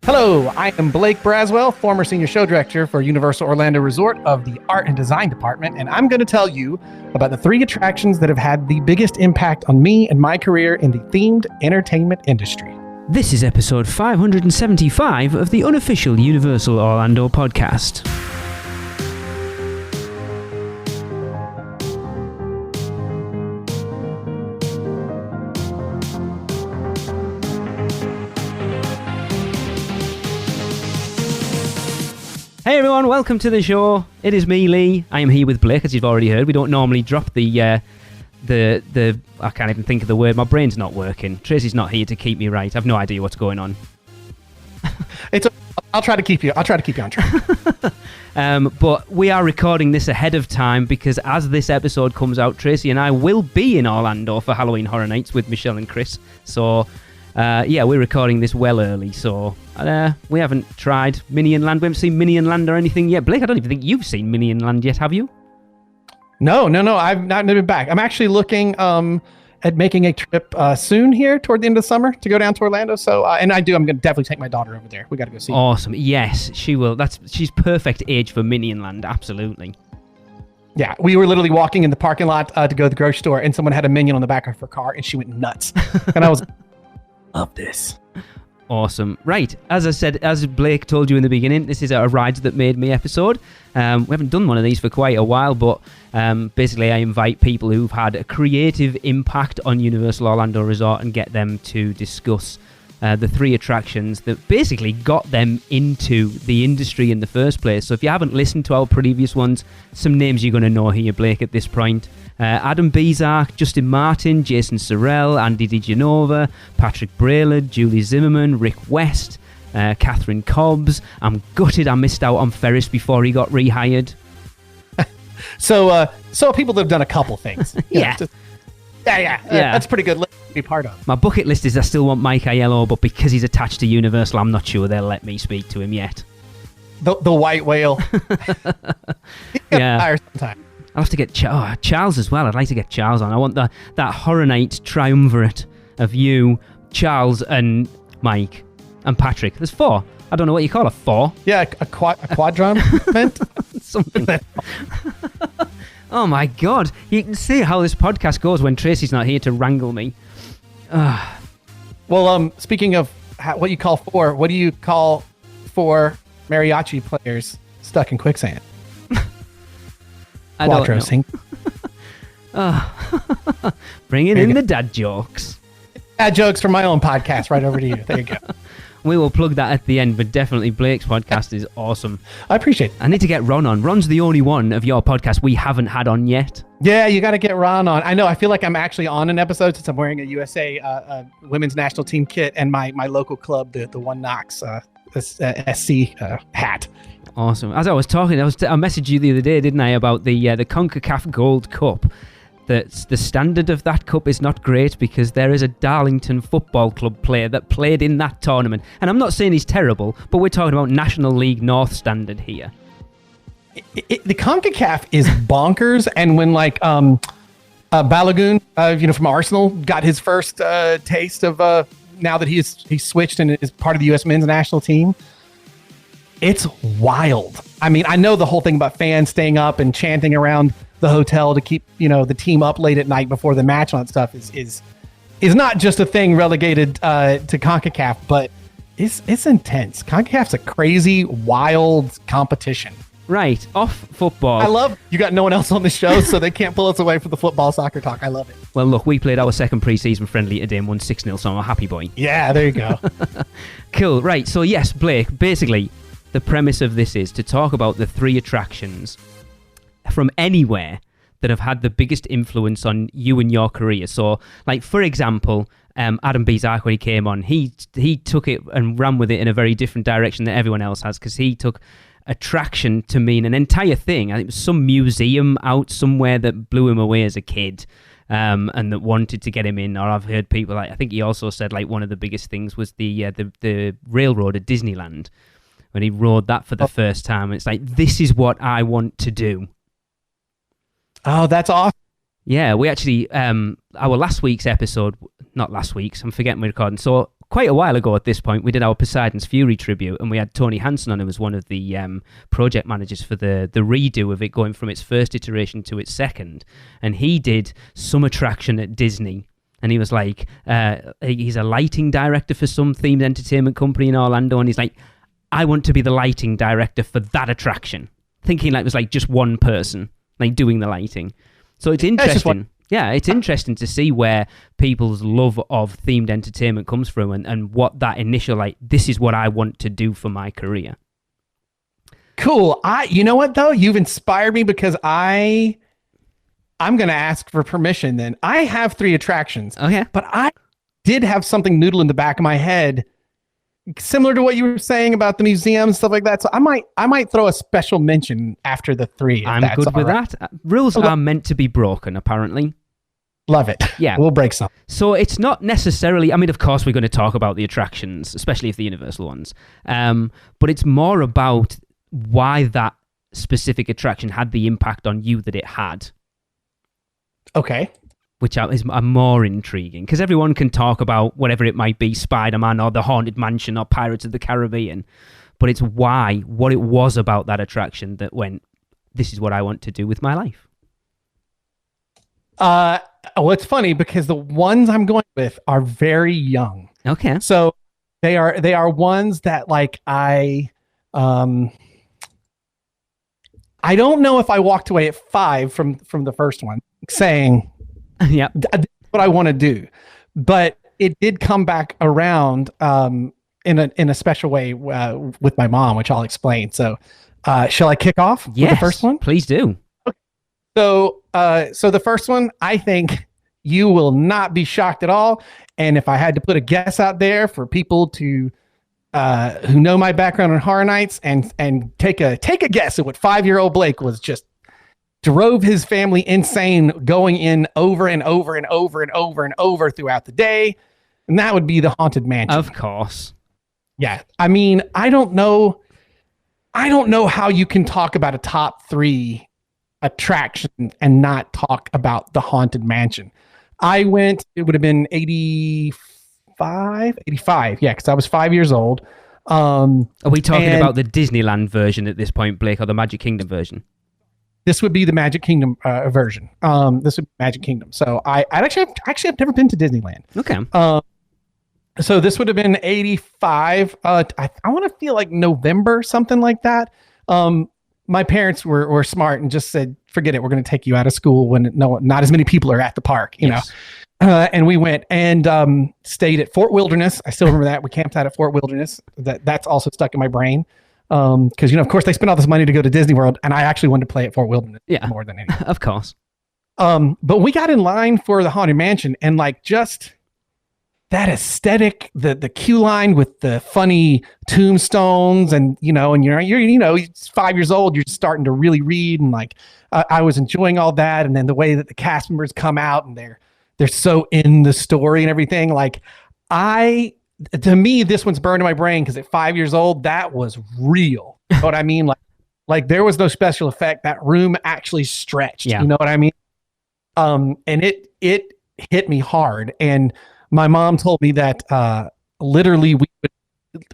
Hello, I am Blake Braswell, former senior show director for Universal Orlando Resort of the Art and Design Department, and I'm going to tell you about the 3 attractions that have had the biggest impact on me and my career in the themed entertainment industry. This is episode 575 of the unofficial Universal Orlando podcast. Hey everyone, welcome to the show. It is me, Lee. I am here with Blake, as you've already heard. We don't normally drop the I can't even think of the word. My brain's not working. Tracy's not here to keep me right. I've no idea what's going on. I'll try to keep you on track. But we are recording this ahead of time because as this episode comes out, Tracy and I will be in Orlando for Halloween Horror Nights with Michelle and Chris. So we're recording this well early, so we haven't tried Minion Land. We haven't seen Minion Land or anything yet. Blake, I don't even think you've seen Minion Land yet, have you? No, I've not been back. I'm actually looking at making a trip soon here toward the end of the summer to go down to Orlando. So, I'm going to definitely take my daughter over there. We got to go see. Awesome. Yes, she will. She's perfect age for Minion Land. Absolutely. Yeah, we were literally walking in the parking lot to go to the grocery store, and someone had a Minion on the back of her car, and she went nuts. And I was love this. Awesome. Right, as I said, as Blake told you in the beginning, this is a Rides That Made Me episode. We haven't done one of these for quite a while, but basically I invite people who've had a creative impact on Universal Orlando Resort and get them to discuss the 3 attractions that basically got them into the industry in the first place. So if you haven't listened to our previous ones, some names you're going to know here, Blake, at this point. Adam Bezark, Justin Martin, Jason Sorrell, Andy DiGenova, Patrick Braylard, Julie Zimmerman, Rick West, Catherine Cobbs. I'm gutted I missed out on Ferris before he got rehired. So people that have done a couple things. Yeah. Yeah. That's pretty good list to be part of. My bucket list is I still want Mike Aiello, but because he's attached to Universal, I'm not sure they'll let me speak to him yet. The white whale. Yeah. Sometime. I'll have to get Charles as well. I'd like to get Charles on. I want that Horror Night triumvirate of you, Charles, and Mike, and Patrick. There's 4. I don't know what you call a 4. Yeah, a quadrum meant something. Oh my God! You can see how this podcast goes when Tracy's not here to wrangle me. Well, speaking of what you call 4, what do you call 4 mariachi players stuck in quicksand? I don't know. Bringing in the dad jokes. Dad jokes from my own podcast right over to you. There you go. We will plug that at the end, but definitely Blake's podcast is awesome. I appreciate it. I need to get Ron on. Ron's the only one of your podcast we haven't had on yet. Yeah, you got to get Ron on. I know. I feel like I'm actually on an episode since I'm wearing a USA women's national team kit and my local club, the One Knox SC hat. Awesome. As I was talking, I messaged you the other day, didn't I, about the CONCACAF Gold Cup. That the standard of that cup is not great because there is a Darlington Football Club player that played in that tournament. And I'm not saying he's terrible, but we're talking about National League North standard here. The CONCACAF is bonkers. And when Balogun, from Arsenal, got his first taste of now that he's switched and is part of the U.S. men's national team, it's wild. I mean, I know the whole thing about fans staying up and chanting around the hotel to keep, the team up late at night before the match and all that stuff is not just a thing relegated to CONCACAF, but it's intense. CONCACAF's a crazy, wild competition. Right, off football. I love you got no one else on the show, so they can't pull us away from the football soccer talk. I love it. Well, look, we played our second pre-season friendly today and won 6-0, so I'm a happy boy. Yeah, there you go. Cool. Right, so yes, Blake, basically the premise of this is to talk about the 3 attractions from anywhere that have had the biggest influence on you and your career. So, like, for example, Adam Bezark, when he came on, he took it and ran with it in a very different direction than everyone else has, because he took attraction to mean an entire thing. I think it was some museum out somewhere that blew him away as a kid, and that wanted to get him in. Or I've heard people, I think he also said, like, one of the biggest things was the railroad at Disneyland, when he rode that for the first time. It's like, this is what I want to do. Oh, that's awesome. Yeah, we actually, our last week's episode, not last week's, I'm forgetting we're recording. So quite a while ago at this point, we did our Poseidon's Fury tribute, and we had Tony Hansen on, who was one of the project managers for the redo of it, going from its first iteration to its second. And he did some attraction at Disney. And he was like, he's a lighting director for some themed entertainment company in Orlando. And he's like, I want to be the lighting director for that attraction. Thinking like it was like just one person like doing the lighting. So it's interesting. Yeah, it's interesting to see where people's love of themed entertainment comes from, and what that initial, like, this is what I want to do for my career. Cool. You know what though? You've inspired me, because I'm going to ask for permission then. I have 3 attractions. Okay. But I did have something noodle in the back of my head, similar to what you were saying about the museum and stuff like that. So I might throw a special mention after the 3. I'm good with that. Rules are meant to be broken, apparently. Love it. Yeah. We'll break some. So it's not necessarily, I mean, of course, we're going to talk about the attractions, especially if the Universal ones. But it's more about why that specific attraction had the impact on you that it had. Okay. Which are more intriguing, because everyone can talk about whatever it might be, Spider-Man or the Haunted Mansion or Pirates of the Caribbean, but it's what it was about that attraction that went, this is what I want to do with my life. Well, it's funny because the ones I'm going with are very young. Okay. So they are ones that like I don't know if I walked away at 5 from the first one saying, yeah, that's what I want to do, but it did come back around in a special way with my mom, which I'll explain. So, shall I kick off with the first one? Please do. Okay. So the first one, I think you will not be shocked at all. And if I had to put a guess out there for people to who know my background on Horror Nights and take a guess at what 5-year-old Blake was just drove his family insane, going in over and over and over and over and over throughout the day. And that would be the Haunted Mansion. Of course. Yeah. I mean, I don't know how you can talk about a top 3 attraction and not talk about the Haunted Mansion. I went, it would have been 85. Yeah. Cause I was 5 years old. Are we talking about the Disneyland version at this point, Blake, or the Magic Kingdom version? This would be the Magic Kingdom version. This would be Magic Kingdom. So I've never been to Disneyland. Okay. So this would have been 85. I want to feel like November, something like that. My parents were smart and just said, forget it. We're going to take you out of school when not as many people are at the park, you know? And we went and stayed at Fort Wilderness. I still remember that. We camped out at Fort Wilderness. That's also stuck in my brain. Because, of course, they spent all this money to go to Disney World, and I actually wanted to play at Fort Wilderness more than anything. Of course. But we got in line for the Haunted Mansion, and like just that aesthetic, the queue line with the funny tombstones, and you're 5 years old, you're starting to really read, and like I was enjoying all that, and then the way that the cast members come out and they're so in the story and everything, like to me, this one's burned in my brain because at 5 years old, that was real. You know what I mean? Like there was no special effect. That room actually stretched. Yeah. You know what I mean? And it hit me hard. And my mom told me that literally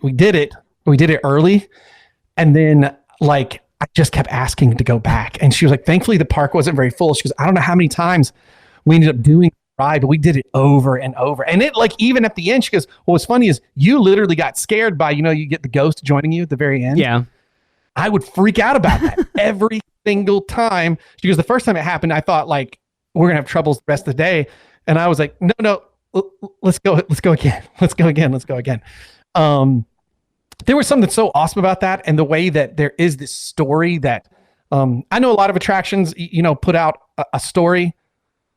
we did it early, and then like I just kept asking to go back. And she was like, thankfully the park wasn't very full. She goes, I don't know how many times we ended up doing ride, but we did it over and over. And it like, even at the end, she goes, well, what's funny is you literally got scared by, you get the ghost joining you at the very end. Yeah. I would freak out about that every single time. She goes, the first time it happened, I thought like, we're going to have troubles the rest of the day. And I was like, no, let's go again. Let's go again. There was something so awesome about that. And the way that there is this story that, I know a lot of attractions, put out a story.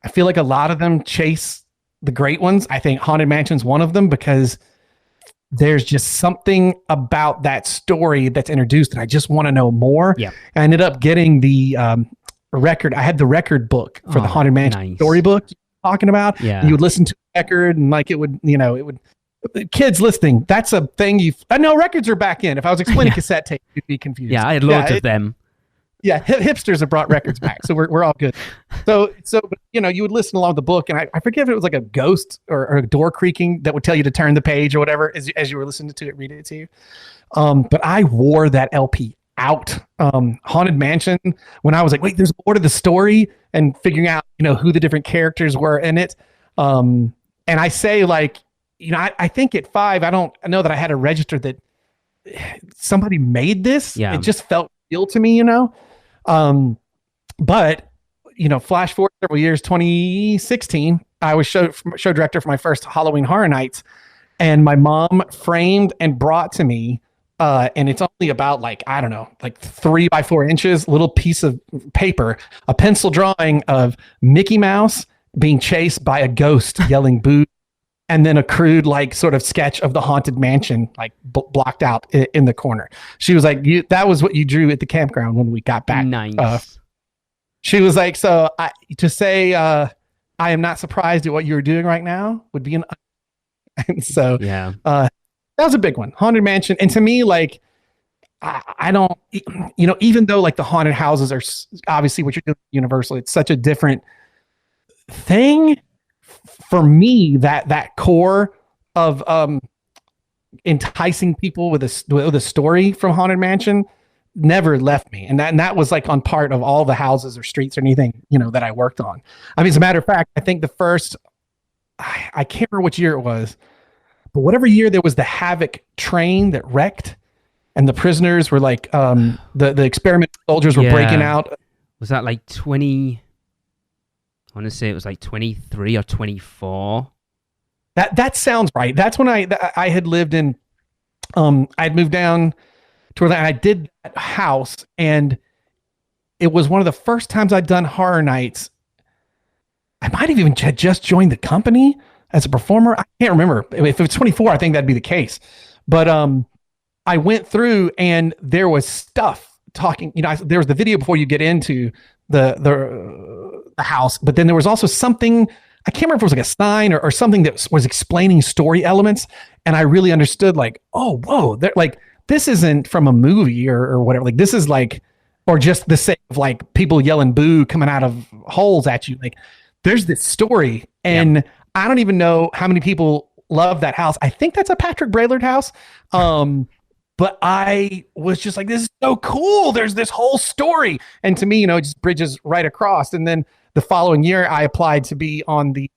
I feel like a lot of them chase the great ones. I think Haunted Mansion's one of them because there's just something about that story that's introduced that I just want to know more. Yeah. I ended up getting the record. I had the record book for the Haunted Mansion storybook you're talking about. Yeah. You would listen to the record and like it would kids listening. That's a thing I know records are back in. If I was explaining cassette tape, you'd be confused. Yeah, I had loads of them. Yeah, hipsters have brought records back, so we're all good. So but, you would listen along the book, and I forget if it was like a ghost or a door creaking that would tell you to turn the page or whatever as you were listening to it, read it to you. But I wore that LP out. Haunted Mansion, when I was like, wait, there's more to the story, and figuring out who the different characters were in it. And I say, like, I think at 5, I don't know that I had to register that somebody made this. Yeah. It just felt real to me, but flash forward several years, 2016, I was show director for my first Halloween Horror Nights, and my mom framed and brought to me, and it's only about like 3 by 4 inches, little piece of paper, a pencil drawing of Mickey Mouse being chased by a ghost yelling boo, and then a crude sort of sketch of the Haunted Mansion blocked out in the corner. She was like, that was what you drew at the campground when we got back. Nice. She was like, so to say I am not surprised at what you're doing right now would be and so yeah. That was a big one, Haunted Mansion. And to me, I don't, even though the haunted houses are obviously what you're doing at Universal, it's such a different thing. For me, that core of enticing people with a story from Haunted Mansion never left me, and that was on part of all the houses or streets or anything that I worked on. I mean, as a matter of fact, I think the first, I can't remember which year it was, but whatever year there was the Havoc train that wrecked, and the prisoners were the experimental soldiers were breaking out. Was that 20? I want to say it was 23 or 24. That sounds right. That's when I had lived in, I'd moved down to where I did that house, and it was one of the first times I'd done Horror Nights. I might have even just joined the company as a performer. I can't remember. If it was 24, I think that'd be the case. But I went through, and there was stuff talking. There was the video before you get into the house, but then there was also something, I can't remember if it was a sign or something that was explaining story elements, and I really understood oh, whoa, this isn't from a movie or whatever. This is or just the sake of people yelling boo coming out of holes at you. There's this story, and I don't even know how many people love that house. I think that's a Patrick Braillard house. But I was just this is so cool. There's this whole story. And to me, it just bridges right across. And then the following year, I applied to be on the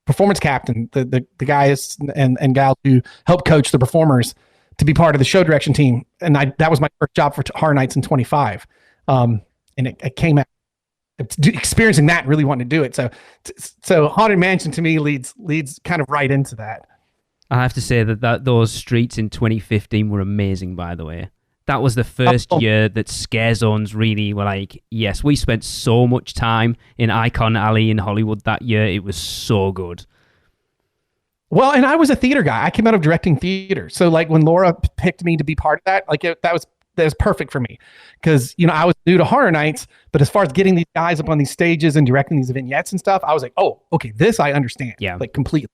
performance captain, the guys and gals who help coach the performers to be part of the show direction team. And that was my first job for Horror Nights in 25. And it came out experiencing that, really wanting to do it. So Haunted Mansion to me leads kind of right into that. I have to say that those streets in 2015 were amazing, by the way. That was the first year that Scare Zones really were yes, we spent so much time in Icon Alley in Hollywood that year. It was so good. Well, and I was a theater guy. I came out of directing theater. So when Laura picked me to be part of that, that was perfect for me. Because, I was new to Horror Nights, but as far as getting these guys up on these stages and directing these vignettes and stuff, I was oh, okay, this I understand. Yeah. Completely.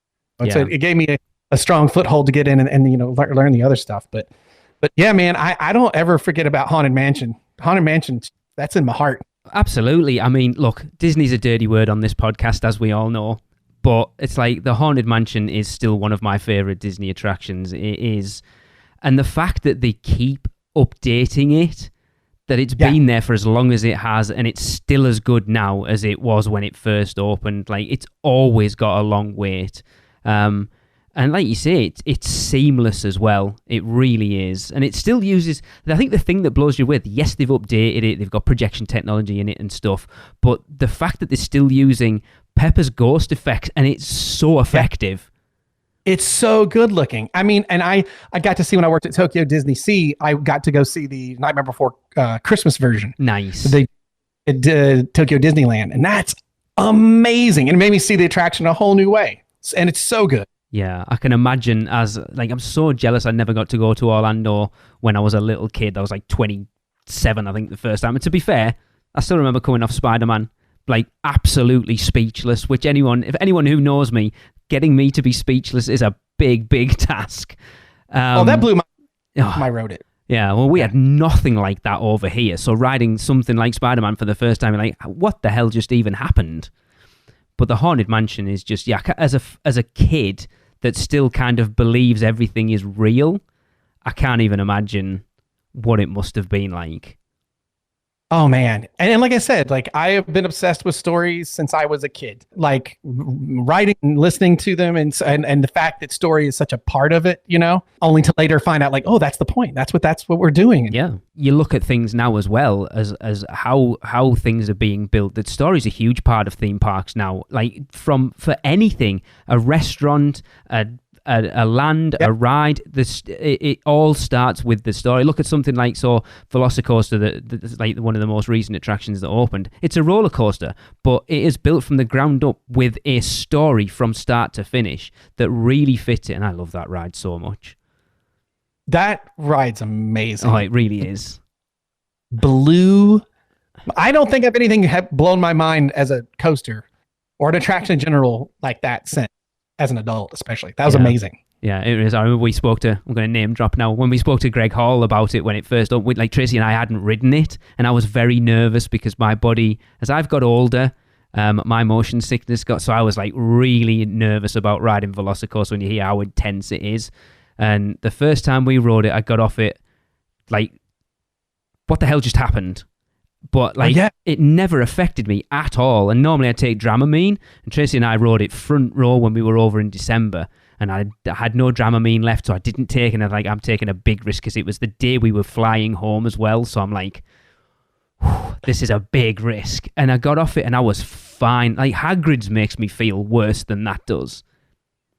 So it gave me a strong foothold to get in and learn the other stuff. But yeah, man, I don't ever forget about Haunted Mansion. Haunted Mansion, that's in my heart. Absolutely. I mean, look, Disney's a dirty word on this podcast, as we all know, but it's the Haunted Mansion is still one of my favorite Disney attractions. It is. And the fact that they keep updating it, that it's been there for as long as it has, and it's still as good now as it was when it first opened. It's always got a long wait. And like you say, it's seamless as well. It really is. And it still uses, I think the thing that blows you with, yes, they've updated it, they've got projection technology in it and stuff, but the fact that they're still using Pepper's ghost effects, and it's so effective. It's so good looking. I mean, and I got to see when I worked at Tokyo Disney Sea, I got to go see the Nightmare Before Christmas version. Nice. They did Tokyo Disneyland, and that's amazing. And it made me see the attraction a whole new way. And it's so good. Yeah, I can imagine I'm so jealous I never got to go to Orlando when I was a little kid. I was 27, I think, the first time. And to be fair, I still remember coming off Spider-Man, absolutely speechless, which if anyone who knows me, getting me to be speechless is a big, big task. That blew my I wrote it. Yeah, well, we had nothing like that over here. So riding something like Spider-Man for the first time, you're like, what the hell just even happened? But the Haunted Mansion is just, as a kid that still kind of believes everything is real, I can't even imagine what it must have been like. Oh man. And like I said, like I have been obsessed with stories since I was a kid, like writing and listening to them. And the fact that story is such a part of it, only to later find out like, oh, that's the point. That's what we're doing. Yeah. You look at things now as well as how things are being built. That story is a huge part of theme parks now. Like for anything, a restaurant, a land, a ride, it all starts with the story. Look at something like Velocicoaster, that's like one of the most recent attractions that opened. It's a roller coaster, but it is built from the ground up with a story from start to finish that really fits it, and I love that ride so much. That ride's amazing. Oh, it really is. I don't think I've anything have blown my mind as a coaster or an attraction in general like that since. As an adult, especially. That was amazing. Yeah, it is. I remember I'm going to name drop now, when we spoke to Greg Hall about it when it first opened, like Tracy and I hadn't ridden it, and I was very nervous because my body, as I've got older, my motion sickness so I was like really nervous about riding Velocicoaster when you hear how intense it is. And the first time we rode it, I got off it like, what the hell just happened? But it never affected me at all. And normally I take Dramamine, and Tracy and I rode it front row when we were over in December, and I had no Dramamine left, so I didn't take it. And I'm taking a big risk because it was the day we were flying home as well. So I'm like, this is a big risk. And I got off it and I was fine. Like Hagrid's makes me feel worse than that does.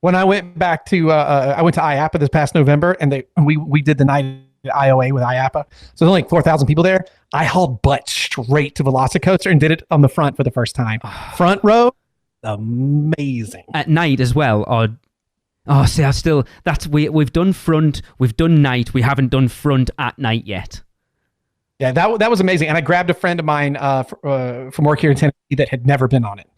When I went back to, I went to IAPA this past November, and we did the night at IOA with IAPA. So there's only like 4,000 people there. I hauled butt straight to Velocicoaster and did it on the front for the first time. Front row, amazing. At night as well, we've done front, we've done night, we haven't done front at night yet. Yeah, that was amazing. And I grabbed a friend of mine from work here in Tennessee that had never been on it,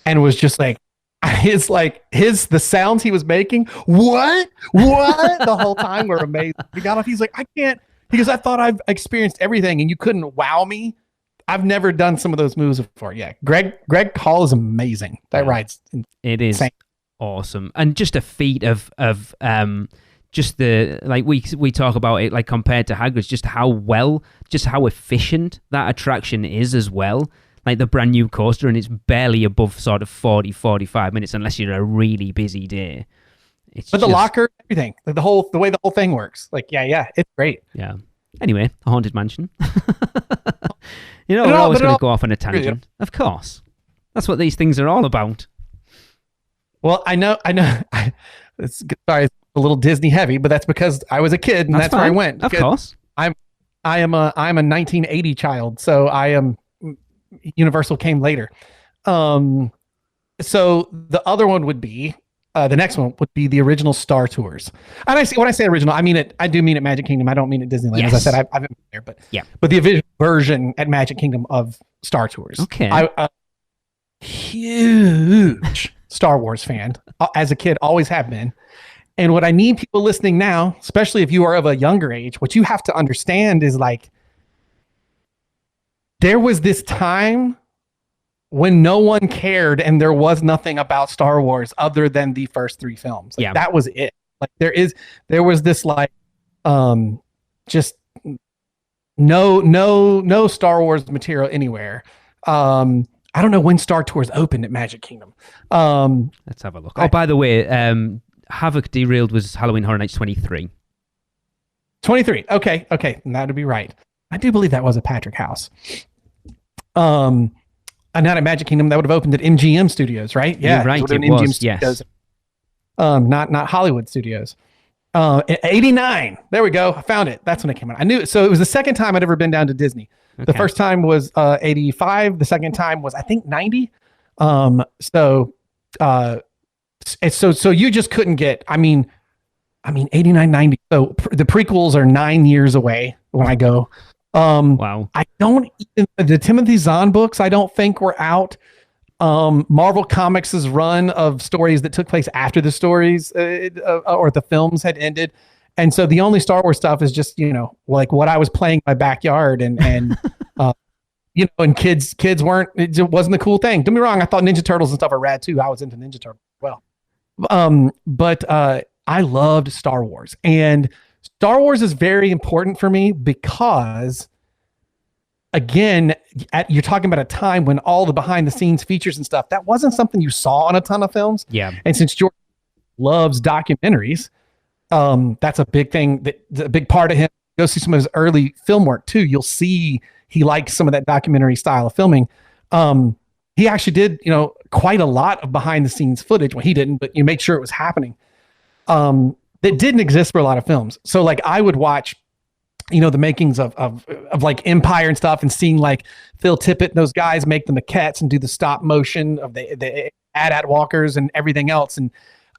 and was just like, the sounds he was making, what the whole time were amazing. He got off, he's like, I can't, because I thought I've experienced everything and you couldn't wow me. I've never done some of those moves before. Yeah, Greg Hall is amazing. That ride's it is insane. Awesome, and just a feat of just the, like we talk about it, like compared to Hagrid's, just how efficient that attraction is as well. Like the brand new coaster, and it's barely above sort of 40-45 minutes unless you're a really busy day. The locker, everything, like the way the whole thing works. Like, yeah, it's great. Yeah. Anyway, a Haunted Mansion. We're always going to go off on a tangent. Of course. That's what these things are all about. Well, I know. It's a little Disney heavy, but that's because I was a kid and that's where I went. Of course. I'm a 1980 child, so I am. Universal came later. So the other one would be the next one would be the original Star Tours. And when I say original, I mean it. I do mean at Magic Kingdom. I don't mean at Disneyland. Yes. As I said, I've been there, but the original version at Magic Kingdom of Star Tours. Okay. Huge Star Wars fan as a kid, always have been. And what I need people listening now, especially if you are of a younger age, what you have to understand is like, there was this time when no one cared and there was nothing about Star Wars other than the first three films. That was it. Like there was this like just no Star Wars material anywhere. I don't know when Star Tours opened at Magic Kingdom. Let's have a look. By the way, Havoc Derailed was Halloween Horror Nights 23. 23. Okay. And that would be right. I do believe that was a Patrick House. And not at Magic Kingdom. That would have opened at MGM Studios, right? Yeah, you're right. It MGM was, Studios. Yes. Not Hollywood Studios. 89. There we go. I found it. That's when it came out. I knew it. So it was the second time I'd ever been down to Disney. Okay. The first time was 85. The second time was, I think, 90. So you just couldn't get, I mean, 89, 90. So the prequels are 9 years away when I go. Wow. I don't even, the Timothy Zahn books, I don't think were out. Marvel Comics' run of stories that took place after the stories or the films had ended. And so the only Star Wars stuff is just, like what I was playing in my backyard and and kids weren't, it wasn't the cool thing. Don't be wrong. I thought Ninja Turtles and stuff are rad too. I was into Ninja Turtles as well. But I loved Star Wars, and Star Wars is very important for me because, again, you're talking about a time when all the behind the scenes features and stuff, that wasn't something you saw on a ton of films. Yeah. And since George loves documentaries, that's a big thing, a big part of him. Go see some of his early film work too. You'll see he likes some of that documentary style of filming. He actually did, quite a lot of behind the scenes footage. Well, he didn't, but you made sure it was happening. That didn't exist for a lot of films. So like I would watch, the makings of like Empire and stuff, and seeing like Phil Tippett and those guys make the maquettes and do the stop motion of the AT-AT walkers and everything else. And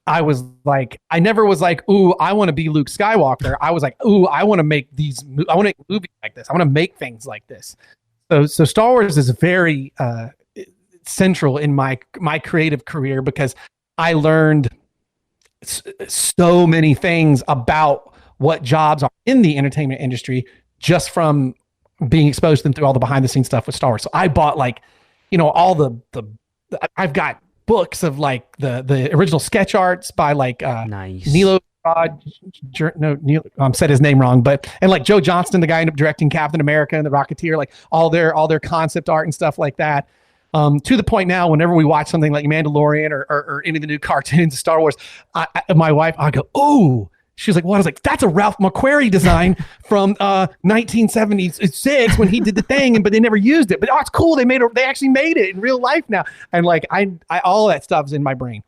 I was like, I never was like, ooh, I want to be Luke Skywalker. I was like, ooh, I want to make I want to make movies like this. I want to make things like this. So Star Wars is very central in my creative career because I learned so many things about what jobs are in the entertainment industry just from being exposed to them through all the behind the scenes stuff with Star Wars. So I bought like, all I've got books of like the original sketch arts by like nice. Neil, said his name wrong, and like Joe Johnston, the guy who ended up directing Captain America and the Rocketeer, like all their concept art and stuff like that. To the point now, whenever we watch something like Mandalorian or any of the new cartoons of Star Wars, my wife, I go, "Oh!" She's like, "What?" I was like, "That's a Ralph McQuarrie design from 1976 when he did the thing, but they never used it. But it's cool. They actually made it in real life now." And like, I all that stuff's in my brain.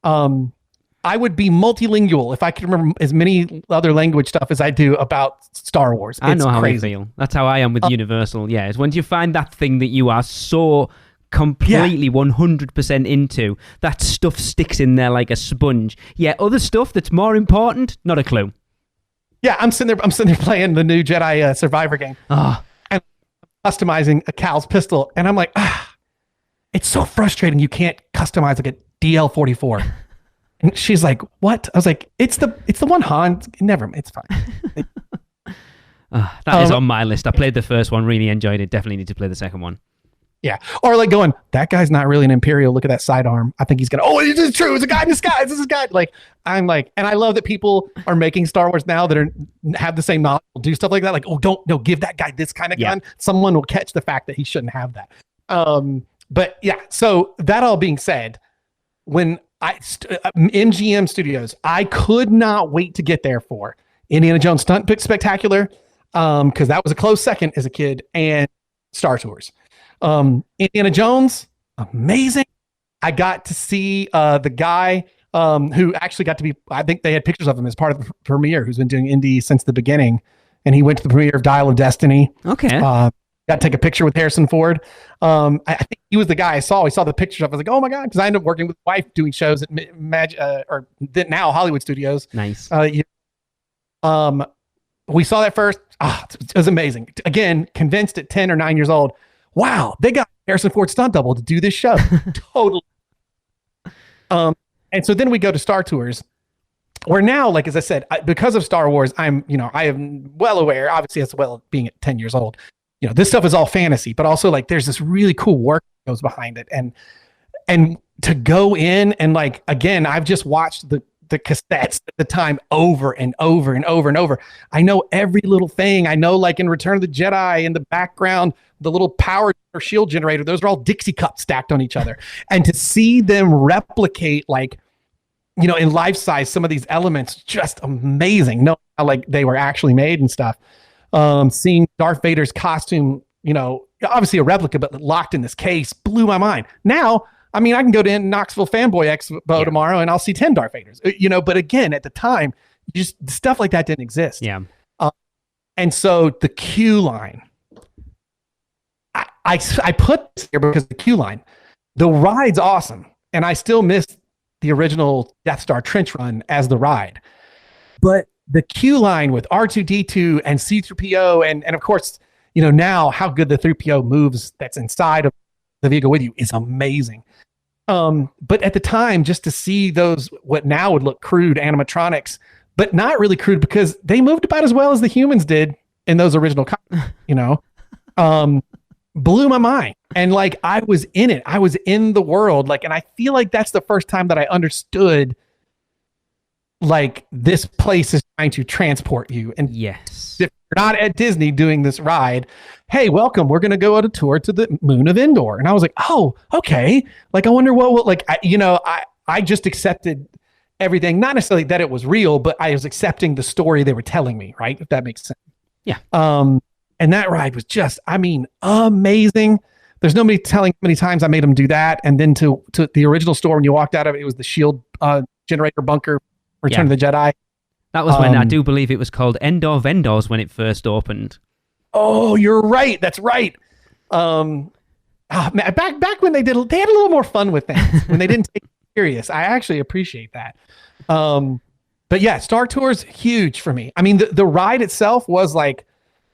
I would be multilingual if I could remember as many other language stuff as I do about Star Wars. I know how you feel. That's how I am with Universal. Yeah, it's when you find that thing that you are so completely 100% into, that stuff sticks in there like a sponge. Yeah, other stuff that's more important, not a clue. Yeah, I'm sitting there playing the new Jedi Survivor game. And customizing a Cal's pistol, and I'm like, it's so frustrating you can't customize like a DL-44. And she's like, "What?" I was like, "It's the one, Han. Never, it's fine." That is on my list. I played the first one, really enjoyed it. Definitely need to play the second one. Yeah. Or like going, "That guy's not really an Imperial. Look at that sidearm. I think he's gonna, this is true. It's a guy in disguise. This is a guy." Like, I'm like, and I love that people are making Star Wars now that have the same knowledge, will do stuff like that. Like, give that guy this kind of gun. Someone will catch the fact that he shouldn't have that. But yeah, so that all being said, when MGM Studios, I could not wait to get there for Indiana Jones Stunt Spectacular, because that was a close second as a kid, and Star Tours. Indiana Jones, amazing. I got to see the guy who actually got to be, I think they had pictures of him as part of the premiere, who's been doing indie since the beginning, and he went to the premiere of Dial of Destiny. Okay. Got to take a picture with Harrison Ford. I think he was the guy I saw. We saw the pictures of. I was like, "Oh my god!" Because I ended up working with my wife doing shows at now Hollywood Studios. Nice. We saw that first. It was amazing. Again, convinced at 10 or 9 years old. Wow, they got Harrison Ford stunt double to do this show. Totally. And so then we go to Star Tours, where now, like as I said, because of Star Wars, I am well aware. Obviously, as well being at 10 years old. This stuff is all fantasy, but also like there's this really cool work that goes behind it. And to go in and like, again, I've just watched the cassettes at the time over and over and over and over. I know every little thing. I know, like in Return of the Jedi, in the background, the little power or shield generator, those are all Dixie cups stacked on each other. And to see them replicate, like, in life size, some of these elements, just amazing. No, like they were actually made and stuff. Seeing Darth Vader's costume, obviously a replica, but locked in this case, blew my mind. Now, I mean, I can go to Knoxville Fanboy Expo tomorrow and I'll see 10 Darth Vaders, but again, at the time, just stuff like that didn't exist. Yeah. And so the queue line, I put this here because the queue line, the ride's awesome. And I still miss the original Death Star trench run as the ride, but the queue line with R2-D2 and C-3PO and of course, now how good the 3PO moves that's inside of the vehicle with you is amazing. But at the time, just to see those, what now would look crude animatronics but not really crude because they moved about as well as the humans did in those original, you know, blew my mind. And like, I was in it. I was in the world. Like, and I feel like that's the first time that I understood, like, this place is trying to transport you. And yes, if you're not at Disney doing this ride, hey, welcome. We're going to go on a tour to the moon of Endor. And I was like, oh, okay. Like, I wonder what will, like, I just accepted everything, not necessarily that it was real, but I was accepting the story they were telling me, right? If that makes sense. Yeah. And that ride was just, I mean, amazing. There's nobody telling how many times I made them do that. And then to the original store, when you walked out of it, it was the shield generator bunker, Return of the Jedi. That was when I do believe it was called Endor Vendors when it first opened. Oh, you're right. That's right. Man, back when they had a little more fun with things, when they didn't take it serious. I actually appreciate that. But yeah, Star Tours, huge for me. I mean, the ride itself was like,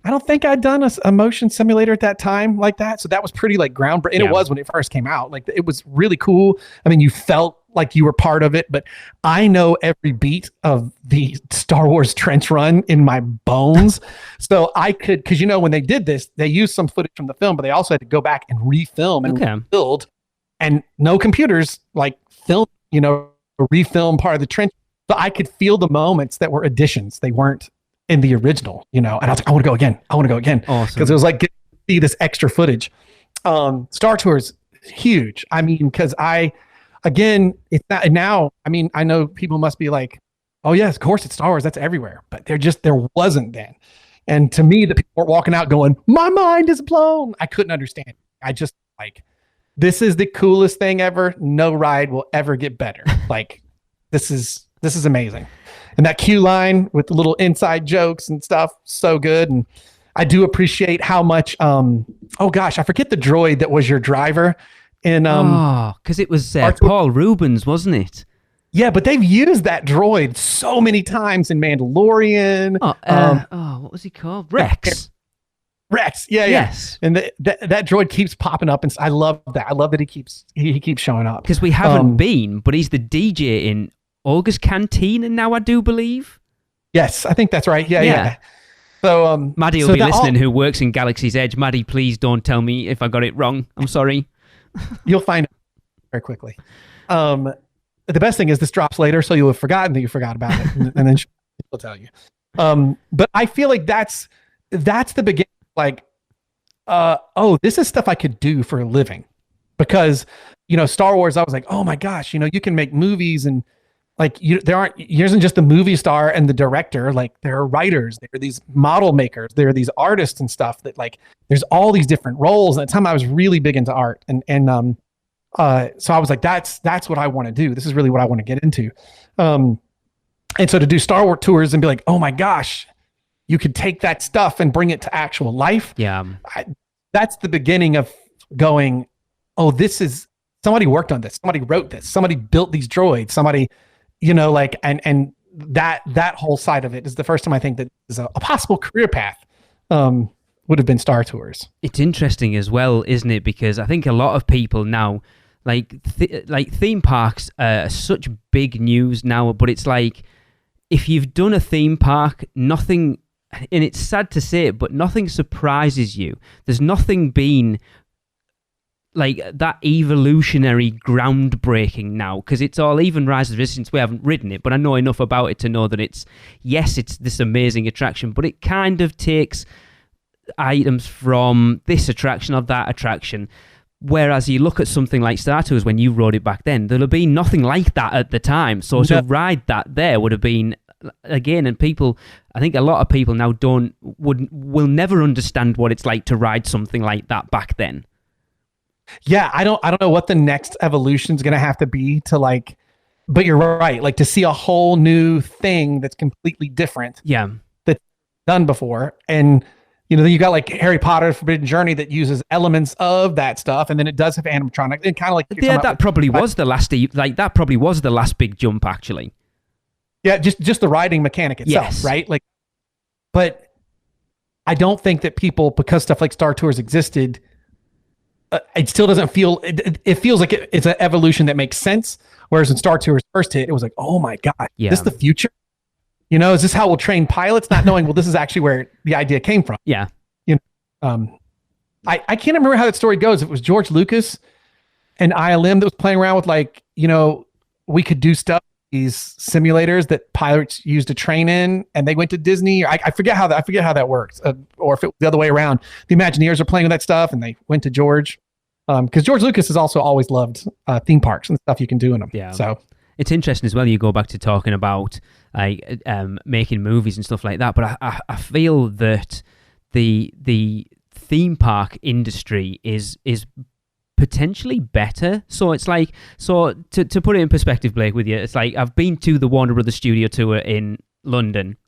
I don't think I'd done a motion simulator at that time like that. So that was pretty like groundbreaking. And it was when it first came out. Like, it was really cool. I mean, you felt like you were part of it, but I know every beat of the Star Wars trench run in my bones. So I could, because, you know, when they did this, they used some footage from the film, but they also had to go back and refilm and rebuild, and no computers like film, you know, refilm part of the trench. So I could feel the moments that were additions. They weren't in the original, you know, and I was like, I want to go again. I want to go again. Awesome. Because it was like, get to see this extra footage. Star Tours, huge. I mean, because again, it's not now. I mean, I know people must be like, oh yes, of course it's Star Wars. That's everywhere. But there wasn't then. And to me, the people were walking out going, my mind is blown. I couldn't understand. I just like, this is the coolest thing ever. No ride will ever get better. Like, this is amazing. And that queue line with the little inside jokes and stuff, so good. And I do appreciate how much, oh gosh, I forget the droid that was your driver. And because it was Paul Rubens, wasn't it? Yeah, but they've used that droid so many times in Mandalorian. What was he called? Rex. Rex, yeah. Yes. And that droid keeps popping up, and I love that. I love that he keeps showing up. Because we haven't been, but he's the DJ in Olga's Cantina now, I do believe. Yes, I think that's right. Yeah. So Maddie will be listening, who works in Galaxy's Edge. Maddie, please don't tell me if I got it wrong. I'm sorry. You'll find it very quickly. The best thing is this drops later, so you'll have forgotten that you forgot about it, and then she'll tell you. But I feel like that's the beginning. Like, this is stuff I could do for a living, because, you know, Star Wars, I was like, oh my gosh, you know, you can make movies, and like, there isn't just the movie star and the director. Like, there are writers, there are these model makers, there are these artists and stuff that, like, there's all these different roles. And at the time I was really big into art, and so I was like, that's what I want to do. This is really what I want to get into. And so to do Star Wars tours and be like, oh my gosh, you could take that stuff and bring it to actual life. Yeah. That's the beginning of going, oh, this is, somebody worked on this. Somebody wrote this. Somebody built these droids. Somebody, you know, like, and that whole side of it is the first time I think that is a possible career path would have been Star Tours. It's interesting as well, isn't it? Because I think a lot of people now, like theme parks are such big news now, but it's like, if you've done a theme park, nothing, and it's sad to say it, but nothing surprises you. There's nothing been like that evolutionary groundbreaking now, because it's all, even Rise of the Resistance, we haven't ridden it, but I know enough about it to know that it's this amazing attraction, but it kind of takes items from this attraction or that attraction. Whereas you look at something like Star Tours, when you rode it back then, there'll have been nothing like that at the time. So to ride that there would have been, again, and people, I think a lot of people now will never understand what it's like to ride something like that back then. Yeah, I don't know what the next evolution is going to have to be to, like, but you're right, like, to see a whole new thing that's completely different. Yeah. That's done before. And, you know, you got like Harry Potter Forbidden Journey that uses elements of that stuff, and then it does have animatronic, and kind of like, yeah, that probably was the last, like, that probably was the last big jump, actually. Yeah, just the riding mechanic itself, yes. Right? Like, but I don't think that people, because stuff like Star Tours existed, it still doesn't feel, it feels like it's an evolution that makes sense. Whereas when Star Tours first hit, it was like, oh my God, this is the future. Is this how we'll train pilots? Not knowing, well, this is actually where the idea came from. Yeah. I can't remember how that story goes. If it was George Lucas and ILM that was playing around with we could do stuff, these simulators that pilots used to train in, and they went to Disney. I forget how that works, or if it was the other way around. The Imagineers are playing with that stuff, and they went to George, because George Lucas has also always loved theme parks and stuff you can do in them. Yeah. So it's interesting as well. You go back to talking about making movies and stuff like that, but I feel that the theme park industry is potentially better. So it's like, to put it in perspective, Blake, with you, it's like I've been to the Warner Brothers studio tour in London,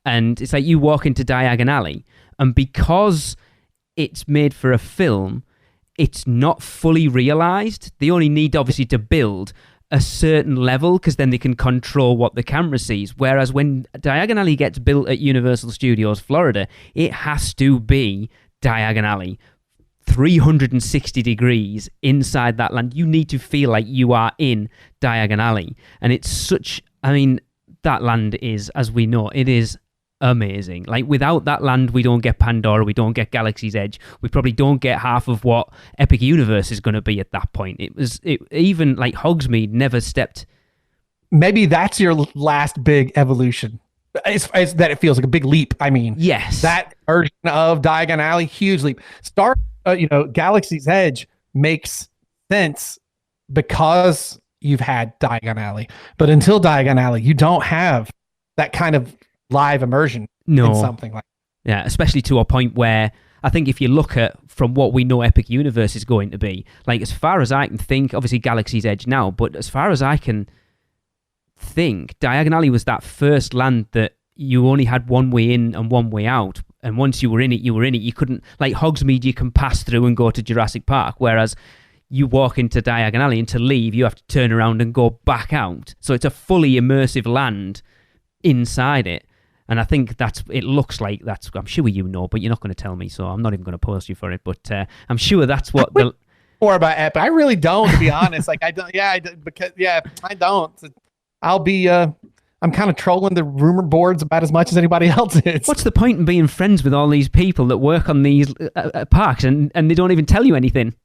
and it's like you walk into Diagon Alley, and because it's made for a film, it's not fully realized. They only need obviously to build a certain level, because then they can control what the camera sees. Whereas when Diagon Alley gets built at Universal Studios Florida, it has to be Diagon Alley, 360 degrees inside that land. You need to feel like you are in Diagon Alley. And it's such, that land is, as we know, it is amazing. Like, without that land, we don't get Pandora, we don't get Galaxy's Edge, we probably don't get half of what Epic Universe is going to be at that point. Even like Hogsmeade never stepped. Maybe that's your last big evolution. It's that it feels like a big leap. Yes, that version of Diagon Alley, huge leap. Galaxy's Edge makes sense because you've had Diagon Alley, but until Diagon Alley, you don't have that kind of live immersion in something like that. Yeah, especially to a point where I think if you look at from what we know Epic Universe is going to be, like, as far as I can think, obviously Galaxy's Edge now, but as far as I can think, Diagon Alley was that first land that you only had one way in and one way out. And once you were in it, you were in it. You couldn't, like Hogsmeade, you can pass through and go to Jurassic Park, whereas you walk into Diagon Alley, and to leave, you have to turn around and go back out. So it's a fully immersive land inside it. And I think it looks like that's, I'm sure you know, but you're not going to tell me, so I'm not even going to post you for it. But I'm sure that's what more about Epic. I really don't, to be honest. Like, I don't, I don't. I'll be, I'm kind of trolling the rumor boards about as much as anybody else is. What's the point in being friends with all these people that work on these parks and they don't even tell you anything?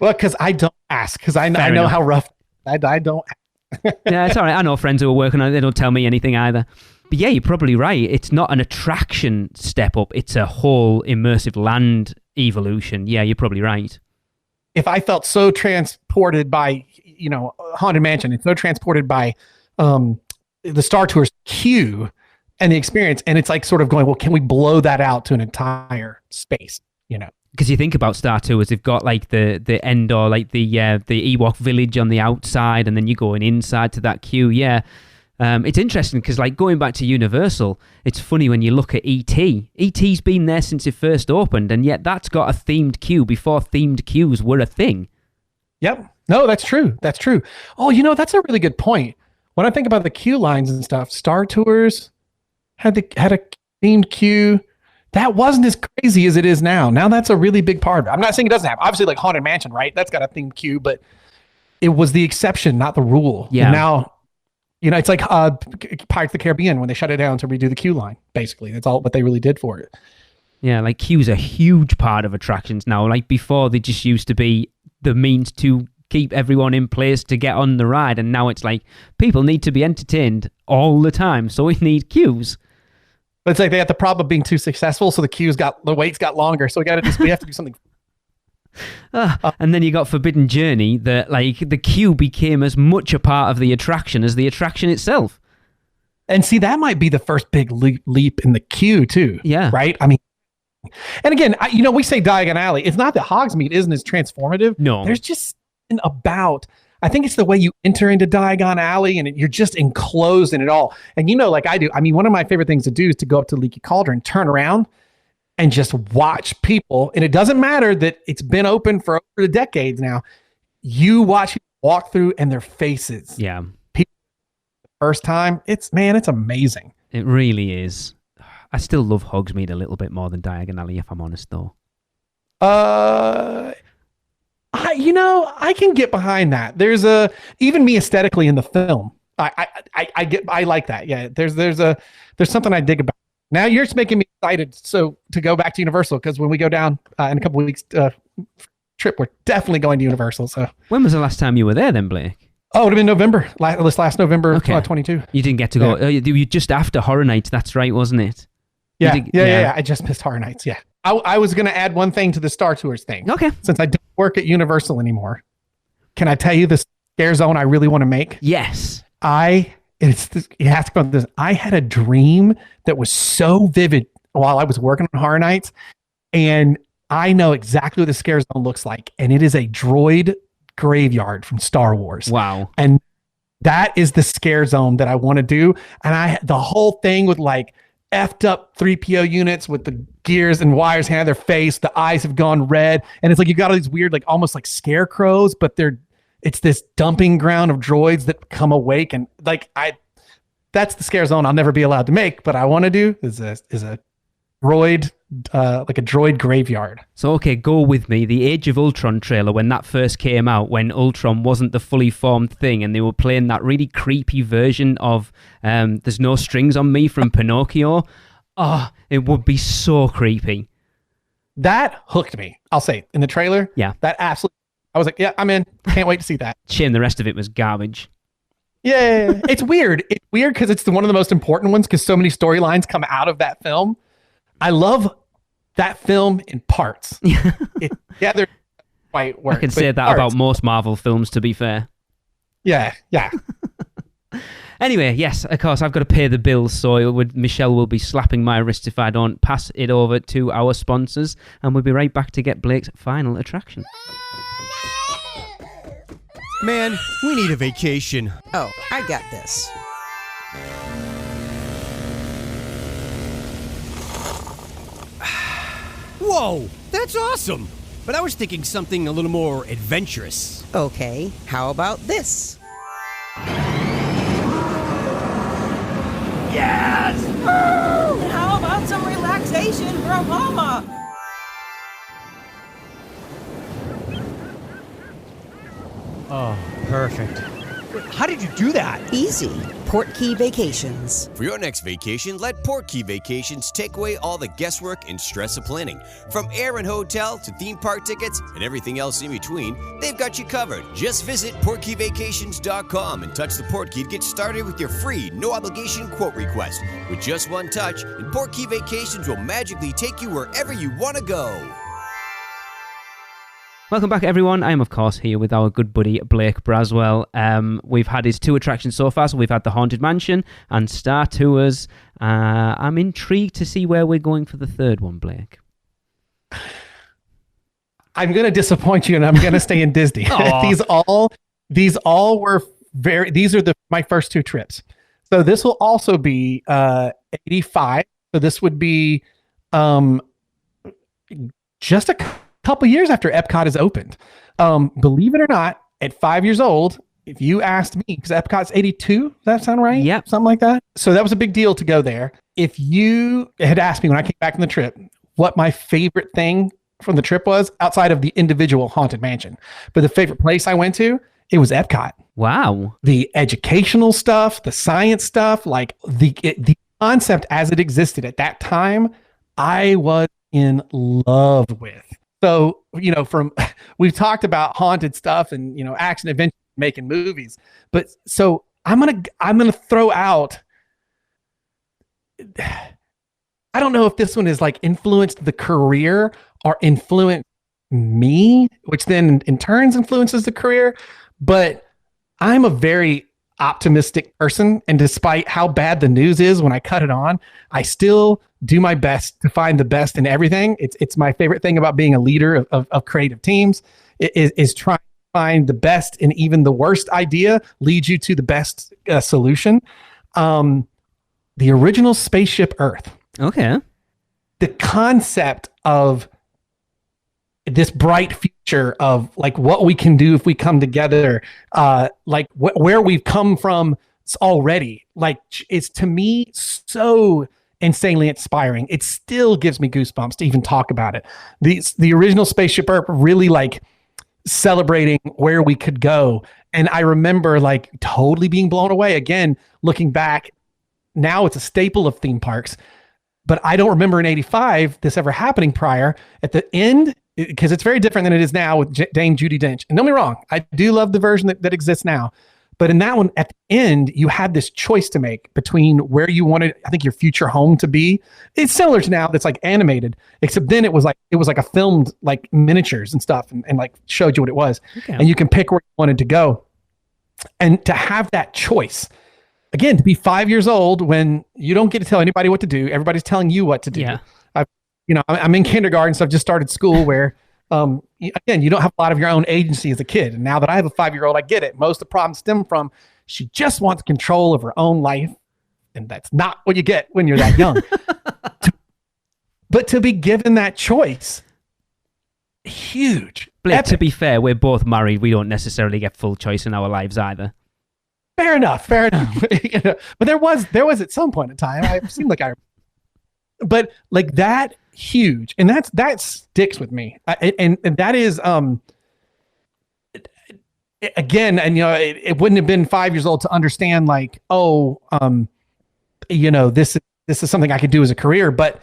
Well, because I don't ask, because I know how rough. I don't ask. Yeah, it's all right. I know friends who are working on it. They don't tell me anything either. But yeah, you're probably right. It's not an attraction step up. It's a whole immersive land evolution. Yeah, you're probably right. If I felt so transported by, Haunted Mansion, and so transported by the Star Tours queue and the experience, and it's like sort of going, well, can we blow that out to an entire space? Because you think about Star Tours, they've got like the Endor, like the Ewok village on the outside, and then you're going inside to that queue. Yeah. It's interesting because, like, going back to Universal, it's funny when you look at E.T. E.T.'s been there since it first opened, and yet that's got a themed queue before themed queues were a thing. Yep. No, that's true. That's true. Oh, that's a really good point. When I think about the queue lines and stuff, Star Tours had a themed queue. That wasn't as crazy as it is now. Now that's a really big part of it. I'm not saying it doesn't have. Obviously, like Haunted Mansion, right? That's got a themed queue, but it was the exception, not the rule. Yeah. And now, it's like Pirates of the Caribbean when they shut it down to redo the queue line. Basically, that's all what they really did for it. Yeah, like queues are a huge part of attractions now. Like before, they just used to be the means to keep everyone in place to get on the ride, and now it's like people need to be entertained all the time, so we need queues. But it's like they got the problem of being too successful, so the waits got longer. So we have to do something. And then you got Forbidden Journey, that like the queue became as much a part of the attraction as the attraction itself. And see, that might be the first big leap in the queue too. Yeah. Right. And again, we say Diagon Alley. It's not that Hogsmeade isn't as transformative. No. There's just something about. I think it's the way you enter into Diagon Alley, and you're just enclosed in it all. And like I do, one of my favorite things to do is to go up to Leaky Cauldron, turn around, and just watch people. And it doesn't matter that it's been open for over the decades now. You watch people walk through and their faces. Yeah. People, the first time, it's amazing. It really is. I still love Hogsmeade a little bit more than Diagon Alley, if I'm honest, though. I can get behind that. There's even me aesthetically in the film, I like that. Yeah, there's something I dig about. Now you're just making me excited. So to go back to Universal, because when we go down in a couple of weeks trip, we're definitely going to Universal. So when was the last time you were there then, Blake? Oh, it would have been November. Last November, Okay. 22. You didn't get to go. You just after Horror Nights. That's right, wasn't it? Yeah. I just missed Horror Nights. Yeah. I was going to add one thing to the Star Tours thing. Okay. Since I don't work at Universal anymore, can I tell you the scare zone I really want to make? Yes. You have to go this. I had a dream that was so vivid while I was working on Horror Nights, and I know exactly what the scare zone looks like, and it is a droid graveyard from Star Wars. Wow. And that is the scare zone that I want to do. And the whole thing with like effed up 3PO units with the gears and wires hand their face, the eyes have gone red, and it's like you got all these weird, like almost like scarecrows, but it's this dumping ground of droids that come awake, and like that's the scare zone I'll never be allowed to make, but I want to do is a droid, like a droid graveyard. So, okay, go with me. The Age of Ultron trailer, when that first came out, when Ultron wasn't the fully formed thing, and they were playing that really creepy version of There's No Strings on Me from Pinocchio. Oh, it would be so creepy. That hooked me. I'll say in the trailer. Yeah. That absolutely. I was like, yeah, I'm in. Can't wait to see that. Shame the rest of it was garbage. Yeah. It's weird. It's weird because it's one of the most important ones because so many storylines come out of that film. I love that film in parts. They're quite work. I can say that about most Marvel films, to be fair. Yeah. Anyway, yes, of course, I've got to pay the bills, so Michelle will be slapping my wrist if I don't pass it over to our sponsors, and we'll be right back to get Blake's final attraction. Man, we need a vacation. Oh, I got this. Whoa, that's awesome! But I was thinking something a little more adventurous. Okay, how about this? Yes! And how about some relaxation from Mama? Oh, perfect. How did you do that? Easy. Portkey Vacations. For your next vacation, let Portkey Vacations take away all the guesswork and stress of planning. From air and hotel to theme park tickets and everything else in between, they've got you covered. Just visit PortkeyVacations.com and touch the Portkey to get started with your free, no-obligation quote request. With just one touch, and Portkey Vacations will magically take you wherever you want to go. Welcome back, everyone. I am, of course, here with our good buddy Blake Braswell. We've had his 2 attractions so far, so we've had the Haunted Mansion and Star Tours. I'm intrigued to see where we're going for the third one, Blake. I'm going to disappoint you, and I'm going to stay in Disney. These all were these are my first 2 trips. So this will also be 85. So this would be just a couple years after Epcot is opened. Believe it or not, at 5 years old, if you asked me, because Epcot's 82, does that sound right? Yep. Something like that. So that was a big deal to go there. If you had asked me when I came back from the trip, what my favorite thing from the trip was, outside of the individual Haunted Mansion, but the favorite place I went to, it was Epcot. Wow. The educational stuff, the science stuff, like the concept as it existed at that time, I was in love with. So, we've talked about haunted stuff and, action adventure making movies, but so I'm going to throw out, I don't know if this one is like influenced the career or influenced me, which then in turns influences the career, but I'm a very optimistic person, and despite how bad the news is when I cut it on, I still do my best to find the best in everything. It's my favorite thing about being a leader of creative teams is trying to find the best in even the worst idea leads you to the best solution. The original Spaceship Earth. Okay. The concept of this bright future of like what we can do if we come together, where we've come from already, like it's to me so insanely inspiring. It still gives me goosebumps to even talk about it. The original Spaceship Earth really like celebrating where we could go. And I remember like totally being blown away. Again, looking back, now it's a staple of theme parks. But I don't remember in 85 this ever happening prior. At the end, because it's very different than it is now with Dame Judi Dench. And don't be wrong, I do love the version that exists now. But in that one, at the end, you had this choice to make between where you wanted, I think, your future home to be. It's similar to now that's like animated, except then it was like a filmed like miniatures and stuff and like showed you what it was. Okay. And you can pick where you wanted to go. And to have that choice, again, to be 5 years old when you don't get to tell anybody what to do, everybody's telling you what to do. Yeah. I'm in kindergarten, so I've just started school where, again, you don't have a lot of your own agency as a kid. And now that I have a 5-year-old, I get it. Most of the problems stem from she just wants control of her own life. And that's not what you get when you're that young. But to be given that choice, huge. Blake, to be fair, we're both married. We don't necessarily get full choice in our lives either. Fair enough. But there was at some point in time, I seemed like but like that huge, and that sticks with me. And that is, again, and it wouldn't have been 5 years old to understand like, this is something I could do as a career. But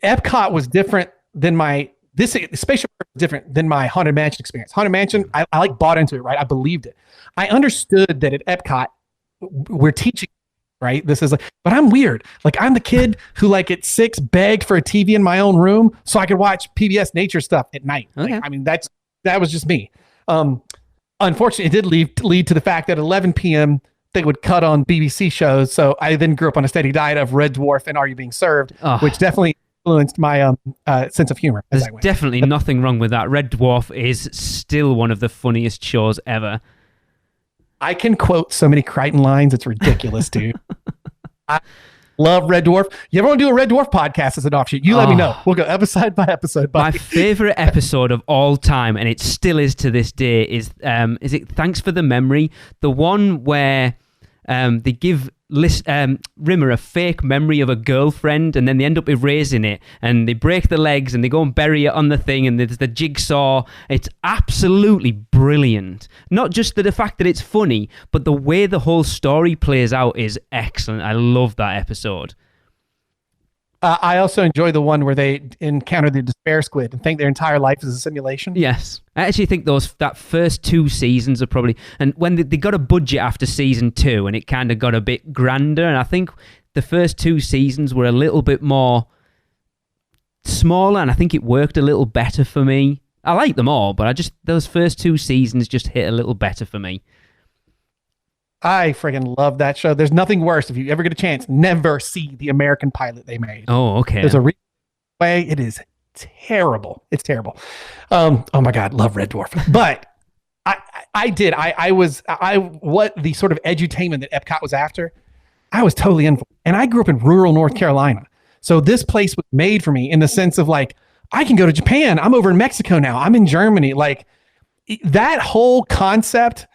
Epcot was different than this spaceship was different than my Haunted Mansion experience. Haunted Mansion, I like bought into it, right? I believed it. I understood that at Epcot, we're teaching, right? This is like, but I'm weird. Like I'm the kid who like at 6 begged for a TV in my own room so I could watch PBS nature stuff at night. Okay. Like, I mean, that was just me. Unfortunately, it did lead to the fact that at 11 p.m. they would cut on BBC shows. So I then grew up on a steady diet of Red Dwarf and Are You Being Served, which definitely influenced my sense of humor. There's definitely nothing wrong with that. Red Dwarf is still one of the funniest shows ever. I can quote so many Crichton lines. It's ridiculous, dude. I love Red Dwarf. You ever want to do a Red Dwarf podcast as an offshoot? You let me know. We'll go episode by episode. My favorite episode of all time, and it still is to this day, is it Thanks for the Memory? The one where they give Rimmer a fake memory of a girlfriend, and then they end up erasing it, and they break the legs, and they go and bury it on the thing, and there's the jigsaw. It's absolutely brilliant. Not just the fact that it's funny, but the way the whole story plays out is excellent. I love that episode. I also enjoy the one where they encounter the despair squid and think their entire life is a simulation. Yes. I actually think that first 2 seasons are probably... And when they got a budget after season 2, and it kind of got a bit grander, and I think the first 2 seasons were a little bit more smaller, and I think it worked a little better for me. I like them all, but those first 2 seasons just hit a little better for me. I friggin' love that show. There's nothing worse. If you ever get a chance, never see the American pilot they made. Oh, okay. There's a way. It is terrible. It's terrible. Oh my God, love Red Dwarf. But what the sort of edutainment that Epcot was after, I was totally in for. And I grew up in rural North Carolina. So this place was made for me in the sense of like, I can go to Japan. I'm over in Mexico now. I'm in Germany. Like that whole concept.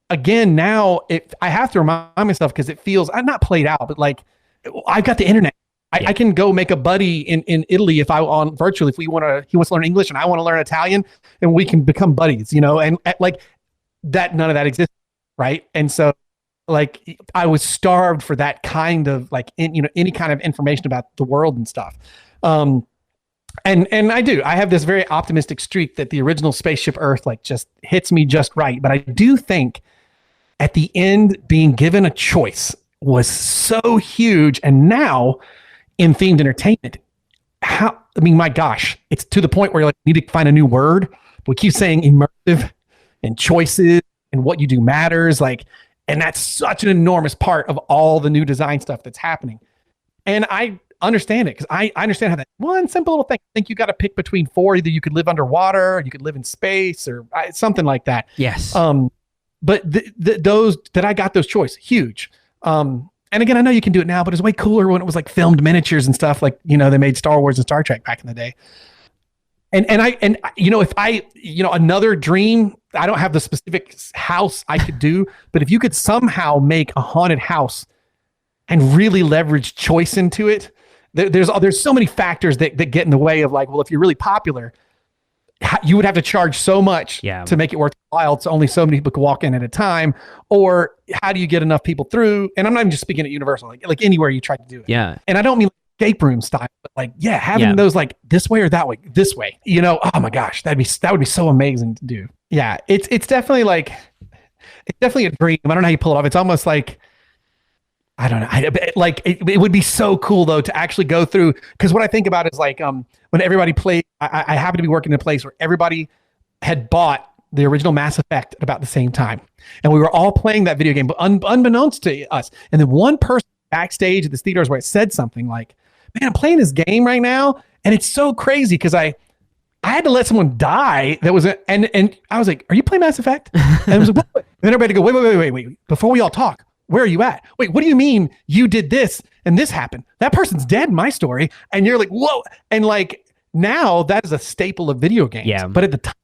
Again, now I have to remind myself because it feels, I'm not played out, but like I've got the internet. I can go make a buddy in Italy if virtually, if he wants to learn English and I want to learn Italian, and we can become buddies, and like that, none of that exists. Right. And so like I was starved for that kind of like, any kind of information about the world and stuff. And I have this very optimistic streak that the original Spaceship Earth like just hits me just right. But I do think at the end, being given a choice was so huge. And now in themed entertainment, my gosh, it's to the point where you like need to find a new word. We keep saying immersive and choices and what you do matters. Like, and that's such an enormous part of all the new design stuff that's happening. And I understand it because I understand how that one simple little thing. I think you got to pick between 4. Either you could live underwater, or you could live in space, or something like that. Yes. But those that I got those choice huge. And again, I know you can do it now, but it's way cooler when it was like filmed miniatures and stuff. Like they made Star Wars and Star Trek back in the day. And if another dream, I don't have the specific house I could do, but if you could somehow make a haunted house and really leverage choice into it. There's so many factors that get in the way of like, well, if you're really popular, you would have to charge so much Yeah. to make it worthwhile. So only so many people can walk in at a time. Or how do you get enough people through? And I'm not even just speaking at Universal, like anywhere you try to do it. Yeah. And I don't mean escape room style, but like, having those like this way or that way, this way, oh my gosh, that would be so amazing to do. Yeah. It's definitely like, it's definitely a dream. I don't know how you pull it off. It's almost like, I don't know. It would be so cool though to actually go through, because what I think about is like when everybody played, I happen to be working in a place where everybody had bought the original Mass Effect at about the same time, and we were all playing that video game, but unbeknownst to us. And then one person backstage at the theaters where it said something like, "Man, I'm playing this game right now, and it's so crazy because I had to let someone die that was and I was like, are you playing Mass Effect?" And it was like, what? And then everybody go, wait, before we all talk. Where are you at? Wait, what do you mean you did this and this happened? That person's dead in my story. And you're like, whoa. And like now that is a staple of video games. Yeah. But at the time,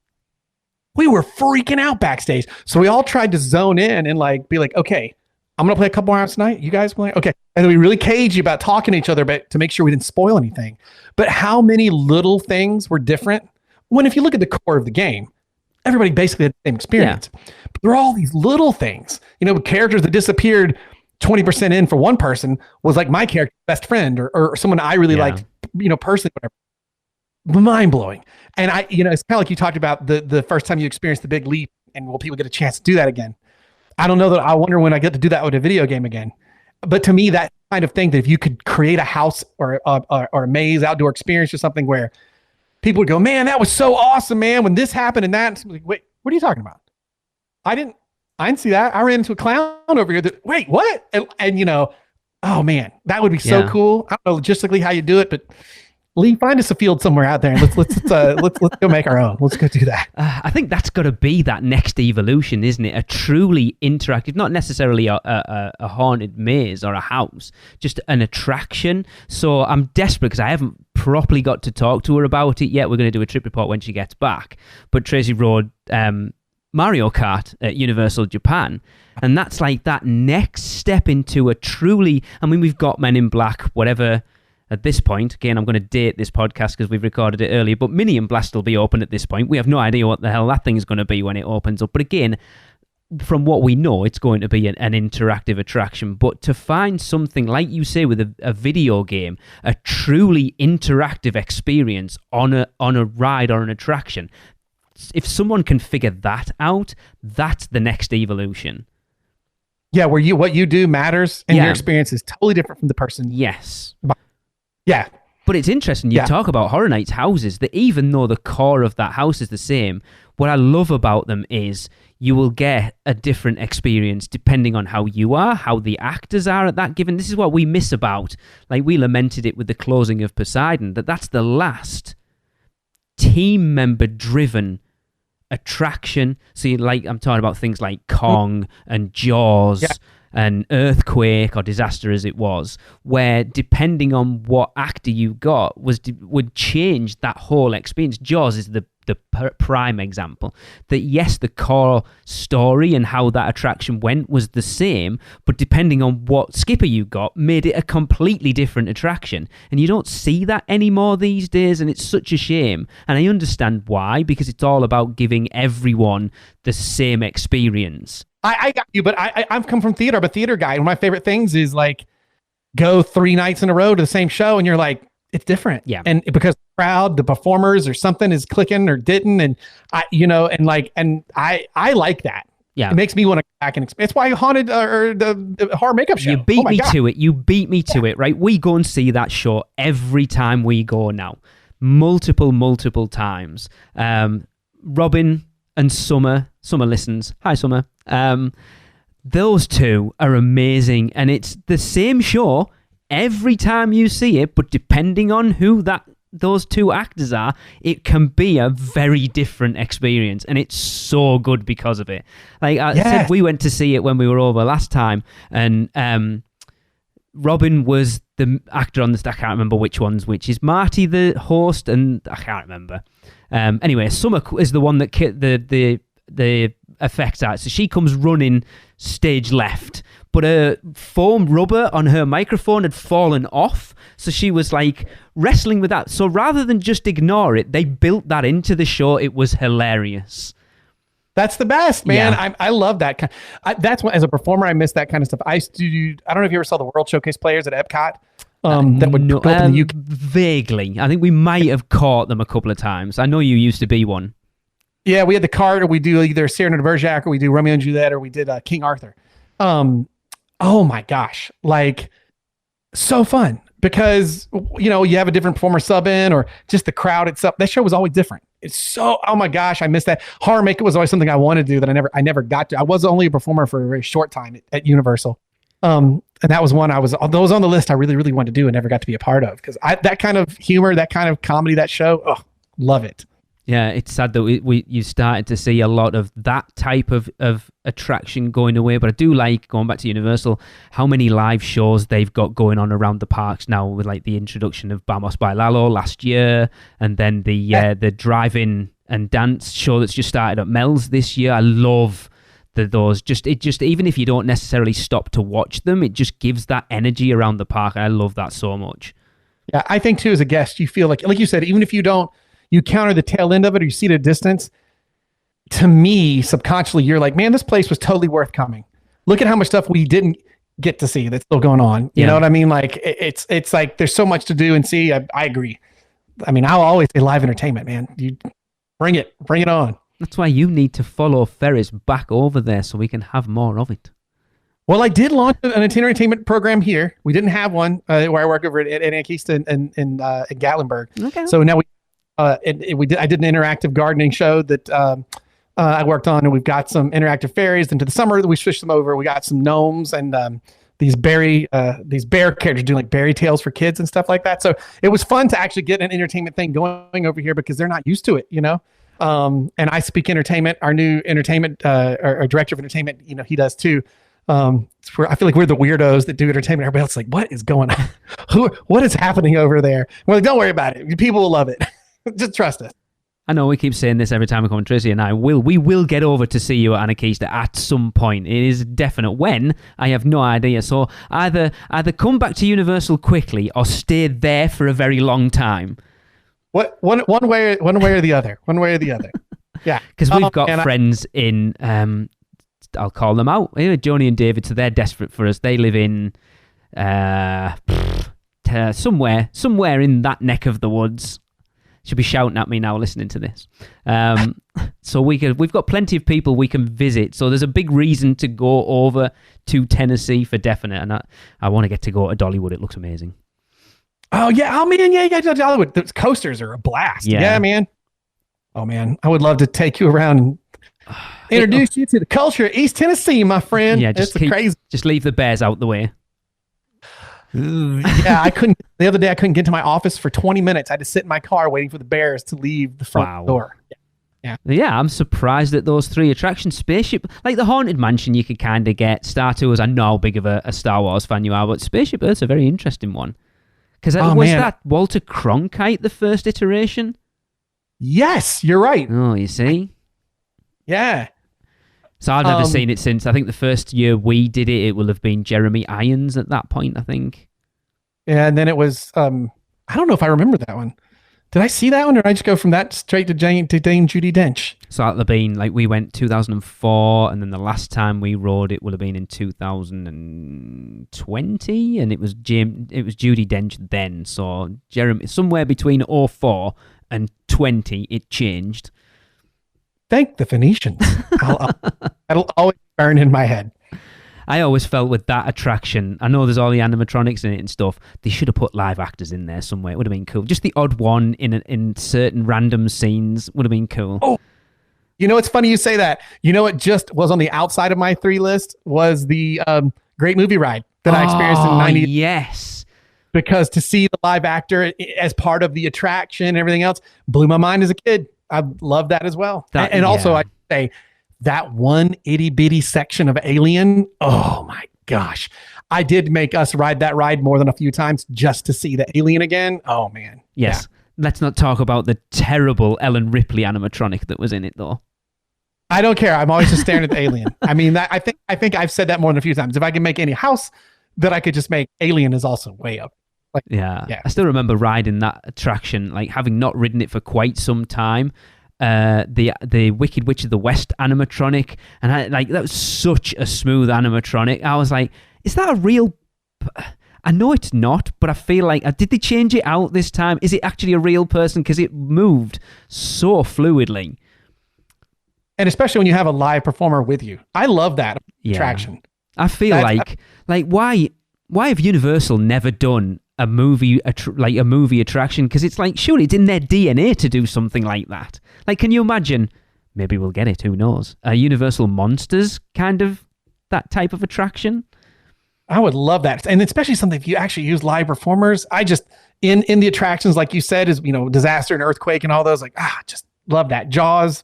we were freaking out backstage. So we all tried to zone in and like be like, okay, I'm going to play a couple more rounds tonight. You guys play? Okay. And then we really cagey about talking to each other, but to make sure we didn't spoil anything. But how many little things were different? When if you look at the core of the game, everybody basically had the same experience. Yeah. But there are all these little things, characters that disappeared 20% in for one person was like my character's best friend or someone I really liked, personally, whatever. Mind blowing. And it's kind of like you talked about the first time you experienced the big leap, and will people get a chance to do that again? I don't know that. I wonder when I get to do that with a video game again. But to me, that kind of thing, that if you could create a house or a maze outdoor experience or something where people would go, man, that was so awesome, man, when this happened and that. Like, wait, what are you talking about? I didn't see that. I ran into a clown over here. Wait, what? And oh man, that would be so cool. I don't know logistically how you do it, but Lee, find us a field somewhere out there and let's go make our own. Let's go do that. I think that's got to be that next evolution, isn't it? A truly interactive, not necessarily a haunted maze or a house, just an attraction. So I'm desperate because I haven't properly got to talk to her about it yet. We're going to do a trip report when she gets back. But Tracy rode Mario Kart at Universal Japan. And that's like that next step into a truly, we've got Men in Black, whatever. At this point, again, I'm going to date this podcast because we've recorded it earlier, but Minion Blast will be open at this point. We have no idea what the hell that thing is going to be when it opens up. But again, from what we know, it's going to be an interactive attraction. But to find something, like you say, with a video game, a truly interactive experience on a ride or an attraction, if someone can figure that out, that's the next evolution. Yeah, where what you do matters and your experience is totally different from the person. Yes. Yeah. But it's interesting, you talk about Horror Nights houses, that even though the core of that house is the same, what I love about them is you will get a different experience depending on how you are, how the actors are at that given. This is what we miss about, like we lamented it with the closing of Poseidon, that's the last team member driven attraction. So I'm talking about things like Kong and Jaws and Earthquake or Disaster as it was, where depending on what actor you got would change that whole experience. Jaws is the prime example. That yes, the core story and how that attraction went was the same, but depending on what skipper you got made it a completely different attraction. And you don't see that anymore these days, and it's such a shame. And I understand why, because it's all about giving everyone the same experience. I got you, but I've come from theater. I'm a theater guy. One of my favorite things is like go 3 nights in a row to the same show, and you're like, it's different. Yeah. And because the crowd, the performers, or something is clicking or didn't, and I like that. Yeah. It makes me want to go back and experience. It's why Haunted or the horror makeup show. You beat me to it. You beat me to it, right? We go and see that show every time we go now. Multiple times. Robin and Summer listens. Hi, Summer. Those two are amazing, and it's the same show every time you see it, but depending on who those two actors are, it can be a very different experience, and it's so good because of it. Like I said, we went to see it when we were over last time, and Robin was the actor on the I can't remember which ones which. Is Marty the host? And I can't remember. Anyway, Summer is the one that the effects art. So she comes running stage left, but a foam rubber on her microphone had fallen off. So she was like wrestling with that. So rather than just ignore it, they built that into the show. It was hilarious. That's the best, man. Yeah. I love that. That's what, as a performer, I miss that kind of stuff. I used to do, I don't know if you ever saw the World Showcase players at Epcot. That would go up in the UK. Vaguely. I think we might have caught them a couple of times. I know you used to be one. Yeah, we had the card, or we do either Cyrano de Bergerac, or we do Romeo and Juliet, or we did King Arthur. Oh my gosh, like so fun, because you know you have a different performer sub in, or just the crowd itself. That show was always different. It's so, oh my gosh, I missed that. Horror Make It was always something I wanted to do that I never got to. I was only a performer for a very short time at Universal. And that was one that was on the list I really, really wanted to do and never got to be a part of, because that kind of humor, that kind of comedy, that show, love it. Yeah, it's sad that you started to see a lot of that type of attraction going away. But I do like, going back to Universal, how many live shows they've got going on around the parks now, with like the introduction of Vamos Bailalo last year, and then the drive-in and dance show that's just started at Mel's this year. I love those. Even if you don't necessarily stop to watch them, it just gives that energy around the park. I love that so much. Yeah, I think too, as a guest, you feel like you said, even if you don't, you counter the tail end of it, or you see it at a distance, to me, subconsciously, you're like, man, this place was totally worth coming. Look at how much stuff we didn't get to see that's still going on. You know what I mean? Like, it's like there's so much to do and see. I agree. I mean, I'll always say live entertainment, man. You bring it on. That's why you need to follow Ferris back over there so we can have more of it. Well, I did launch an entertainment program here. We didn't have one where I work over at Anarchista in Gatlinburg. Okay. So now I did an interactive gardening show that I worked on, and we've got some interactive fairies. Into the summer, we switched them over. We got some gnomes and these bear characters doing like berry tales for kids and stuff like that. So it was fun to actually get an entertainment thing going over here, because they're not used to it, you know. And I Speak Entertainment, our new entertainment, our director of entertainment, you know, he does too. I feel like we're the weirdos that do entertainment. Everybody else is like, what is going on? What is happening over there? We're like, don't worry about it. People will love it. Just trust us. I know we keep saying this every time we come on. Tracy and we will get over to see you at Anarchista at some point. It is definite. When? I have no idea. So either come back to Universal quickly or stay there for a very long time. What one way or the other. One way or the other. Yeah. Because we've got friends in I'll call them out. Joni and David, so they're desperate for us. They live in somewhere in that neck of the woods. She'll be shouting at me now listening to this. So we've got plenty of people we can visit. So there's a big reason to go over to Tennessee for definite. And I want to get to go to Dollywood. It looks amazing. Oh, yeah. Oh, man. Yeah, you got to Dollywood. Those coasters are a blast. Yeah, man. Oh, man. I would love to take you around and introduce you to the culture of East Tennessee, my friend. Yeah, just leave the bears out the way. Yeah, I couldn't. The other day, I couldn't get to my office for 20 minutes. I had to sit in my car waiting for the bears to leave the front door. Yeah, I'm surprised at those three attractions. Spaceship, like the Haunted Mansion, you could kind of get. Star Tours, I know how big of a Star Wars fan you are, but Spaceship Earth's a very interesting one. Because that Walter Cronkite, the first iteration? Yes, you're right. Oh, you see? Yeah. So I've never seen it since. I think the first year we did it, it will have been Jeremy Irons at that point, I think. Yeah, and then it was, I don't know if I remember that one. Did I see that one, or did I just go from that straight to Dame Judi Dench? So that would have been, like, we went 2004, and then the last time we rode it would have been in 2020, and it was Judi Dench then. So Jeremy, somewhere between 04 and 20, it changed. Thank the Phoenicians. That'll always burn in my head. I always felt with that attraction, I know there's all the animatronics in it and stuff, they should have put live actors in there somewhere. It would have been cool. Just the odd one in certain random scenes would have been cool. Oh, you know, it's funny you say that. You know what just was on the outside of my 3 list was the Great Movie Ride that I experienced in 90. Yes. Because to see the live actor as part of the attraction and everything else blew my mind as a kid. I love that as well. Also, I say that one itty bitty section of Alien. Oh my gosh. I did make us ride that ride more than a few times just to see the Alien again. Oh man. Yes. Yeah. Let's not talk about the terrible Ellen Ripley animatronic that was in it though. I don't care. I'm always just staring at the alien. I mean, I think I've said that more than a few times. If I can make any house that I could just make, Alien is also way up. Like, yeah. I still remember riding that attraction, like having not ridden it for quite some time. The Wicked Witch of the West animatronic, and that was such a smooth animatronic. I was like, is that a real? I know it's not, but I feel like did they change it out this time? Is it actually a real person? Because it moved so fluidly. And especially when you have a live performer with you. I love that attraction. I feel like why have Universal never done a movie attraction? Because it's like, surely it's in their DNA to do something like that. Like, can you imagine? Maybe we'll get it. Who knows? A Universal Monsters kind of that type of attraction. I would love that, and especially something if you actually use live performers. I just in the attractions, like you said, is disaster and earthquake and all those. Like just love that. Jaws.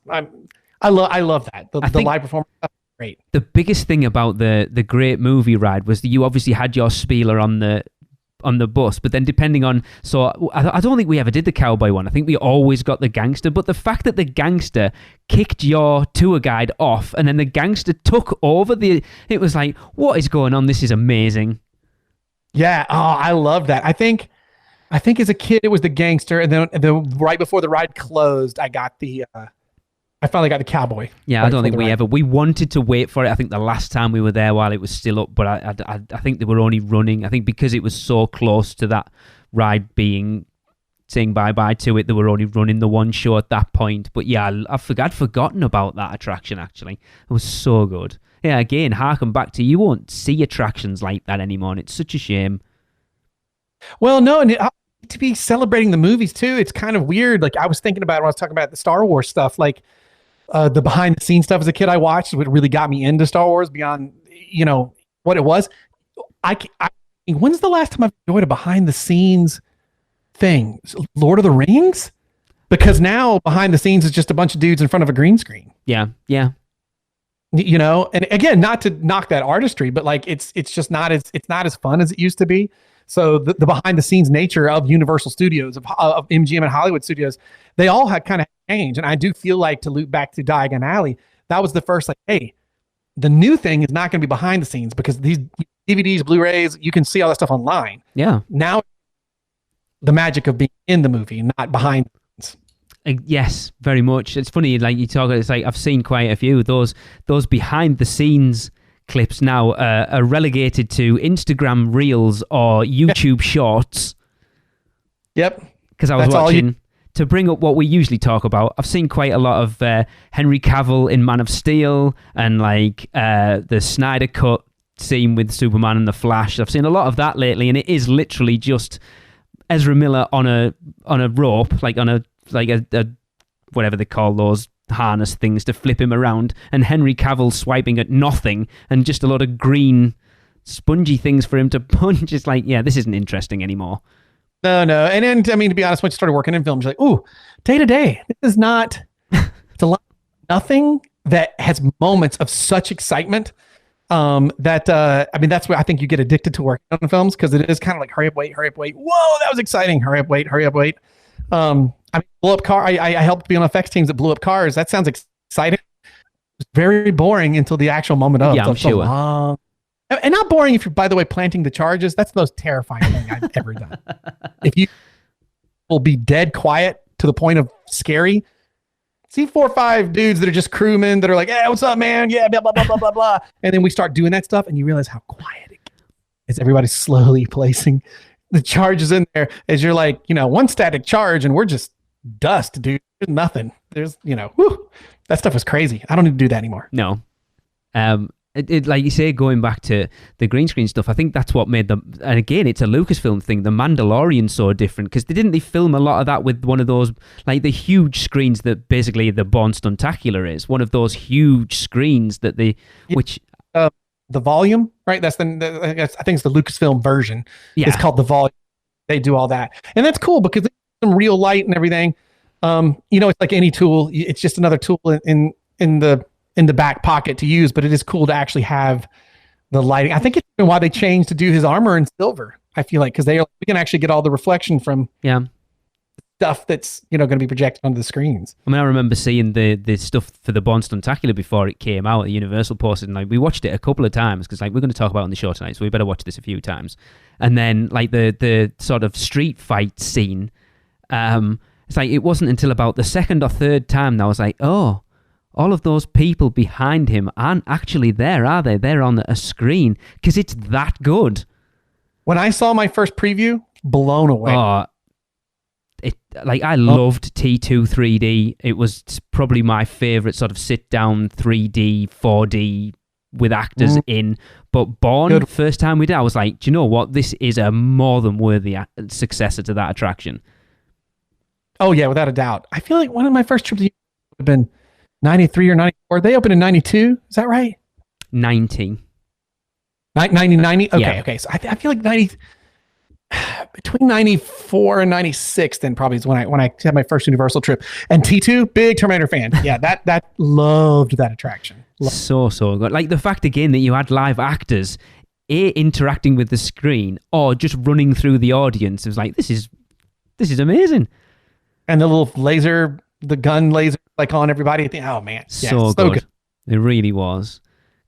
I love that. The live performance. Great. The biggest thing about the Great Movie Ride was that you obviously had your spieler on the bus, but then depending on, so I don't think we ever did the cowboy one. I think we always got the gangster, but the fact that the gangster kicked your tour guide off and then the gangster took over it was like, what is going on? This is amazing. Yeah. Oh, I love that. I think as a kid, it was the gangster. And then right before the ride closed, I finally got the cowboy. Yeah, I don't think we wanted to wait for it. I think the last time we were there while it was still up, but I think they were only running. I think because it was so close to that ride saying bye-bye to it, they were only running the one show at that point. But yeah, I'd forgotten about that attraction, actually. It was so good. Yeah, again, harken back to, you won't see attractions like that anymore, and it's such a shame. Well, no, and to be celebrating the movies, too, it's kind of weird. Like, I was thinking about it when I was talking about the Star Wars stuff, like, the behind the scenes stuff as a kid I watched, what really got me into Star Wars beyond, what it was. When's the last time I've enjoyed a behind the scenes thing? Lord of the Rings? Because now behind the scenes is just a bunch of dudes in front of a green screen. Yeah. Yeah. And again, not to knock that artistry, but like, it's just not as fun as it used to be. So the behind the scenes nature of Universal Studios, of MGM and Hollywood Studios, they all had kind of changed. And I do feel like, to loop back to Diagon Alley, that was the first, like, hey, the new thing is not going to be behind the scenes, because these DVDs, Blu-rays, you can see all that stuff online. Yeah. Now the magic of being in the movie, not behind the scenes. Yes, very much. It's funny, like you talk, it's like I've seen quite a few. Those behind the scenes clips now are relegated to Instagram Reels or YouTube Shorts. Yep. Because I was watching, to bring up what we usually talk about, I've seen quite a lot of Henry Cavill in Man of Steel, and like the Snyder Cut scene with Superman and the Flash. I've seen a lot of that lately, and it is literally just Ezra Miller on a rope, like a whatever they call those harness things to flip him around, and Henry Cavill swiping at nothing, and just a lot of green spongy things for him to punch. It's like, yeah, this isn't interesting anymore. No. And I mean, to be honest, once you started working in film, you're like, ooh, day to day. This is not, it's a lot, nothing that has moments of such excitement. I mean, that's where I think you get addicted to working on films, because it is kind of like, hurry up, wait. Whoa, that was exciting. Hurry up, wait. I mean, blow up car. I helped be on effects teams that blew up cars. That sounds exciting. It's very boring until the actual moment of. Yeah, I'm sure. Long. And not boring if you're, by the way, planting the charges. That's the most terrifying thing I've ever done. If you will be dead quiet to the point of scary, see 4 or 5 dudes that are just crewmen that are like, hey, what's up, man? Yeah, blah, blah, blah, blah, blah, blah. And then we start doing that stuff, and you realize how quiet it gets as everybody's slowly placing the charges in there, as you're like, one static charge, and we're just dust, dude. There's nothing. There's, that stuff was crazy. I don't need to do that anymore. No. It like you say, going back to the green screen stuff, I think that's what made and again, it's a Lucasfilm thing, the Mandalorian so different, because they film a lot of that with one of those, like the huge screens that basically the Born Stuntacular is, one of those huge screens that which... the volume, right? That's I think it's the Lucasfilm version. Yeah. It's called the volume. They do all that. And that's cool, because there's some real light and everything. It's like any tool. It's just another tool in the back pocket to use, but it is cool to actually have the lighting. I think it's why they changed to do his armor in silver. I feel like, because we can actually get all the reflection from stuff that's going to be projected onto the screens. I mean, I remember seeing the stuff for the Born Stuntacular before it came out at Universal posted, and like we watched it a couple of times because like we're going to talk about it on the show tonight, so we better watch this a few times. And then like the sort of street fight scene, it's like it wasn't until about the second or third time that I was like, oh, all of those people behind him aren't actually there, are they? They're on a screen because it's that good. When I saw my first preview, blown away. Oh, I loved T2 3D. It was probably my favorite sort of sit down 3D, 4D with actors in. But Born, first time we did, I was like, do you know what? This is a more than worthy successor to that attraction. Oh yeah, without a doubt. I feel like one of my first trips would have been 93 or 94. They opened in 92. Is that right? 90. 90? Okay, Yeah. okay. So I feel like 90... Between 94 and 96 then probably is when I had my first Universal trip. And T2, big Terminator fan. Yeah, that loved that attraction. So good. Like the fact again that you had live actors interacting with the screen or just running through the audience. It was like, this is amazing. And the little laser, the gun laser like on everybody. Oh man. Yeah, so good. It really was.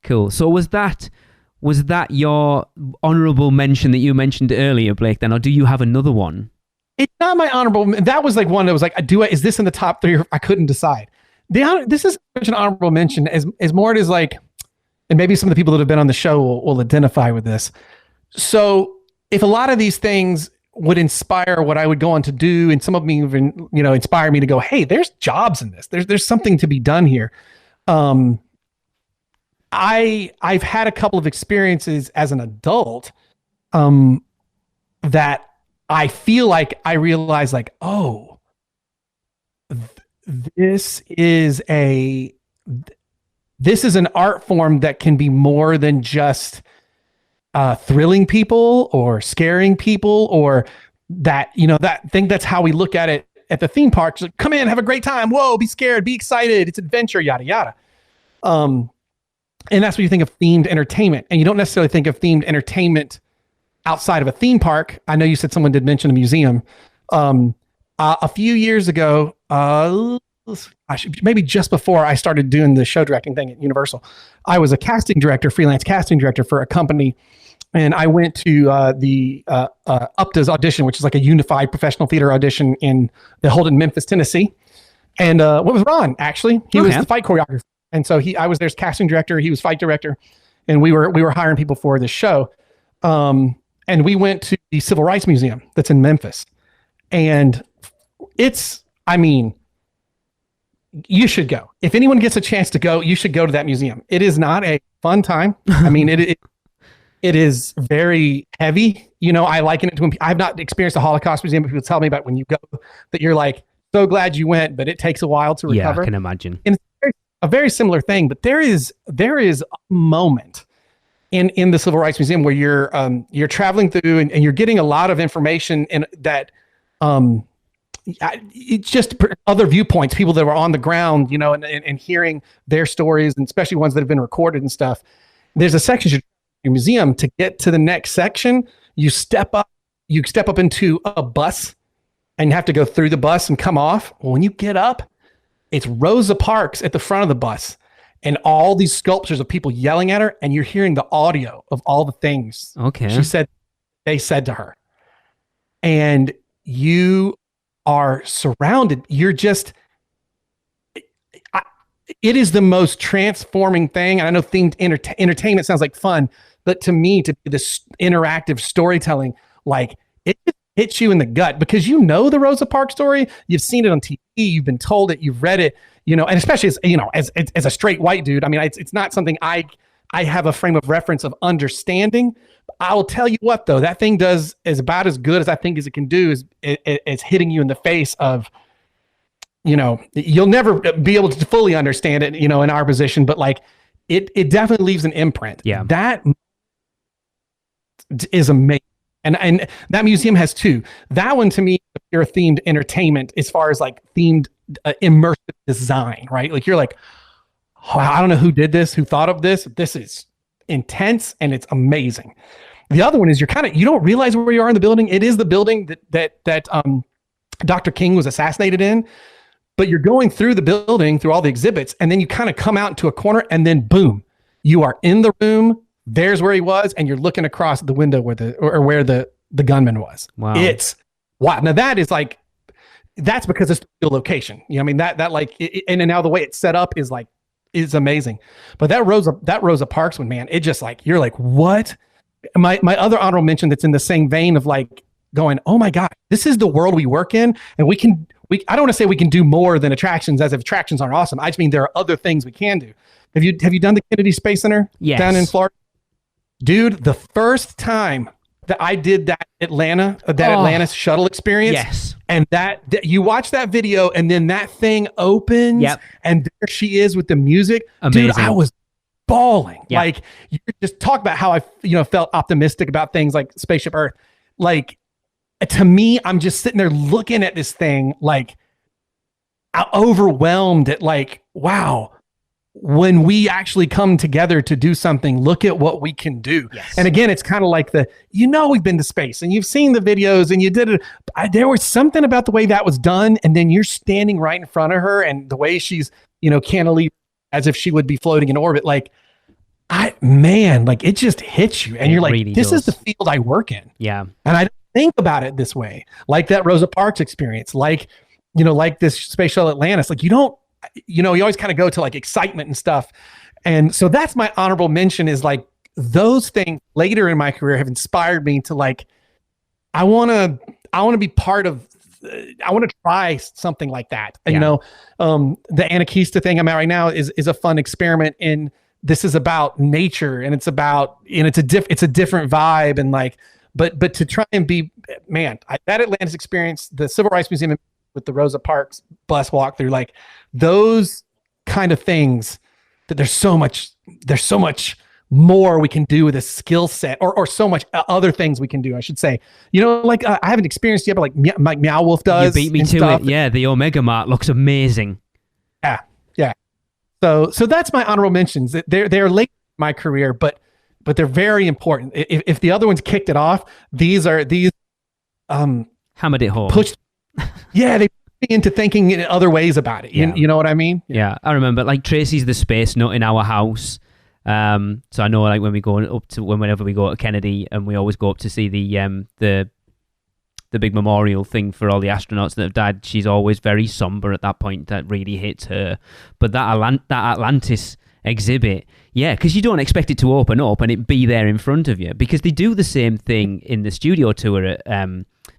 Cool. So was that your honorable mention that you mentioned earlier, Blake, then? Or do you have another one? It's not my honorable. That was like one that was like, is this in the top 3? I couldn't decide. This is such an honorable mention as more it is like, and maybe some of the people that have been on the show will identify with this. So if a lot of these things would inspire what I would go on to do, and some of them even, inspire me to go, hey, there's jobs in this. There's something to be done here. I've had a couple of experiences as an adult that I feel like I realize like, oh, this is an art form that can be more than just thrilling people or scaring people, or that, that's how we look at it at the theme parks. Like, come in, have a great time. Whoa, be scared, be excited. It's adventure, yada, yada. And that's what you think of themed entertainment. And you don't necessarily think of themed entertainment outside of a theme park. I know you said someone did mention a museum. A few years ago, maybe just before I started doing the show directing thing at Universal, I was a freelance casting director for a company. And I went to the UPTA's audition, which is like a unified professional theater audition they hold in Memphis, Tennessee. And what was Ron, actually? He was the fight choreographer. And so I was their casting director. He was fight director, and we were hiring people for this show. And we went to the Civil Rights Museum that's in Memphis, and you should go. If anyone gets a chance to go, you should go to that museum. It is not a fun time. I mean, it is very heavy. I liken it to when I've not experienced a Holocaust museum, but people tell me about when you go that you're like so glad you went, but it takes a while to recover. Yeah, I can imagine. And a very similar thing, but there is a moment in the Civil Rights Museum where you're traveling through and you're getting a lot of information and that it's just other viewpoints, people that were on the ground, and hearing their stories, and especially ones that have been recorded and stuff. There's a section in your museum. To get to the next section, you step up into a bus and you have to go through the bus and come off. Well, when you get up, it's Rosa Parks at the front of the bus and all these sculptures of people yelling at her, and you're hearing the audio of all the things they said to her. And you are surrounded. You're just, it is the most transforming thing. And I know themed entertainment sounds like fun, but to me, to be this interactive storytelling, like it hits you in the gut because the Rosa Parks story. You've seen it on TV. You've been told it. You've read it. And especially as a straight white dude. I mean, it's not something I have a frame of reference of understanding. I will tell you what, though, that thing does is about as good as I think as it can do. Is hitting you in the face of, you'll never be able to fully understand it. In our position, but like it definitely leaves an imprint. Yeah, that is amazing. And that museum has two. That one to me, pure themed entertainment as far as like themed immersive design, right? Like you're like, oh, I don't know who did this, who thought of this. This is intense and it's amazing. The other one is you don't realize where you are in the building. It is the building that Dr. King was assassinated in. But you're going through the building, through all the exhibits, and then you kind of come out into a corner, and then boom, you are in the room. There's where he was, and you're looking across the window where the gunman was. Wow. It's wow. Now that is like, that's because it's the location. You know, I mean that like, and now the way it's set up is amazing. But that Rosa Parks one, man, it just like, you're like, what? My other honorable mention that's in the same vein of like going, oh my God, this is the world we work in, and I don't want to say we can do more than attractions, as if attractions aren't awesome. I just mean there are other things we can do. Have you done the Kennedy Space Center down in Florida? Dude, the first time that I did that Atlantis shuttle experience, and that you watch that video, and then that thing opens, and there she is with the music. Amazing. Dude, I was bawling. Yep. Like, you just talk about how I felt optimistic about things like Spaceship Earth. Like, to me, I'm just sitting there looking at this thing, like, overwhelmed at like, wow, when we actually come together to do something, look at what we can do. Yes. And again, it's kind of like we've been to space and you've seen the videos and you did it. There was something about the way that was done. And then you're standing right in front of her and the way she's, cantilever as if she would be floating in orbit. Like, like it just hits you and you're like, really this is the field I work in. Yeah. And I don't think about it this way, like that Rosa Parks experience, like this Space Shuttle Atlantis. Like, you always kind of go to like excitement and stuff. And so that's my honorable mention, is like those things later in my career have inspired me to like, I want to be part of, I want to try something like that. Yeah. The Anarchista thing I'm at right now is a fun experiment this is about nature, and it's about, it's a different vibe, and like, but to try and be, man, that Atlantis experience, the Civil Rights Museum with the Rosa Parks bus walkthrough, like those kind of things, that there's so much more we can do with a skill set, or so much other things we can do, I should say. Like I haven't experienced yet, but like Meow Wolf does. You beat me to stuff. It. Yeah, the Omega Mart looks amazing. Yeah. So that's my honorable mentions. They're late in my career, but they're very important. If the other ones kicked it off, these hammered it home. Pushed. Yeah, they put me into thinking in other ways about it. You know what I mean? Yeah, I remember like Tracy's the space nut in our house. So I know like when we go up to whenever we go to Kennedy, and we always go up to see the big memorial thing for all the astronauts that have died. She's always very somber at that point. That really hits her. But that Atlantis exhibit, because you don't expect it to open up and it be there in front of you, because they do the same thing in the studio tour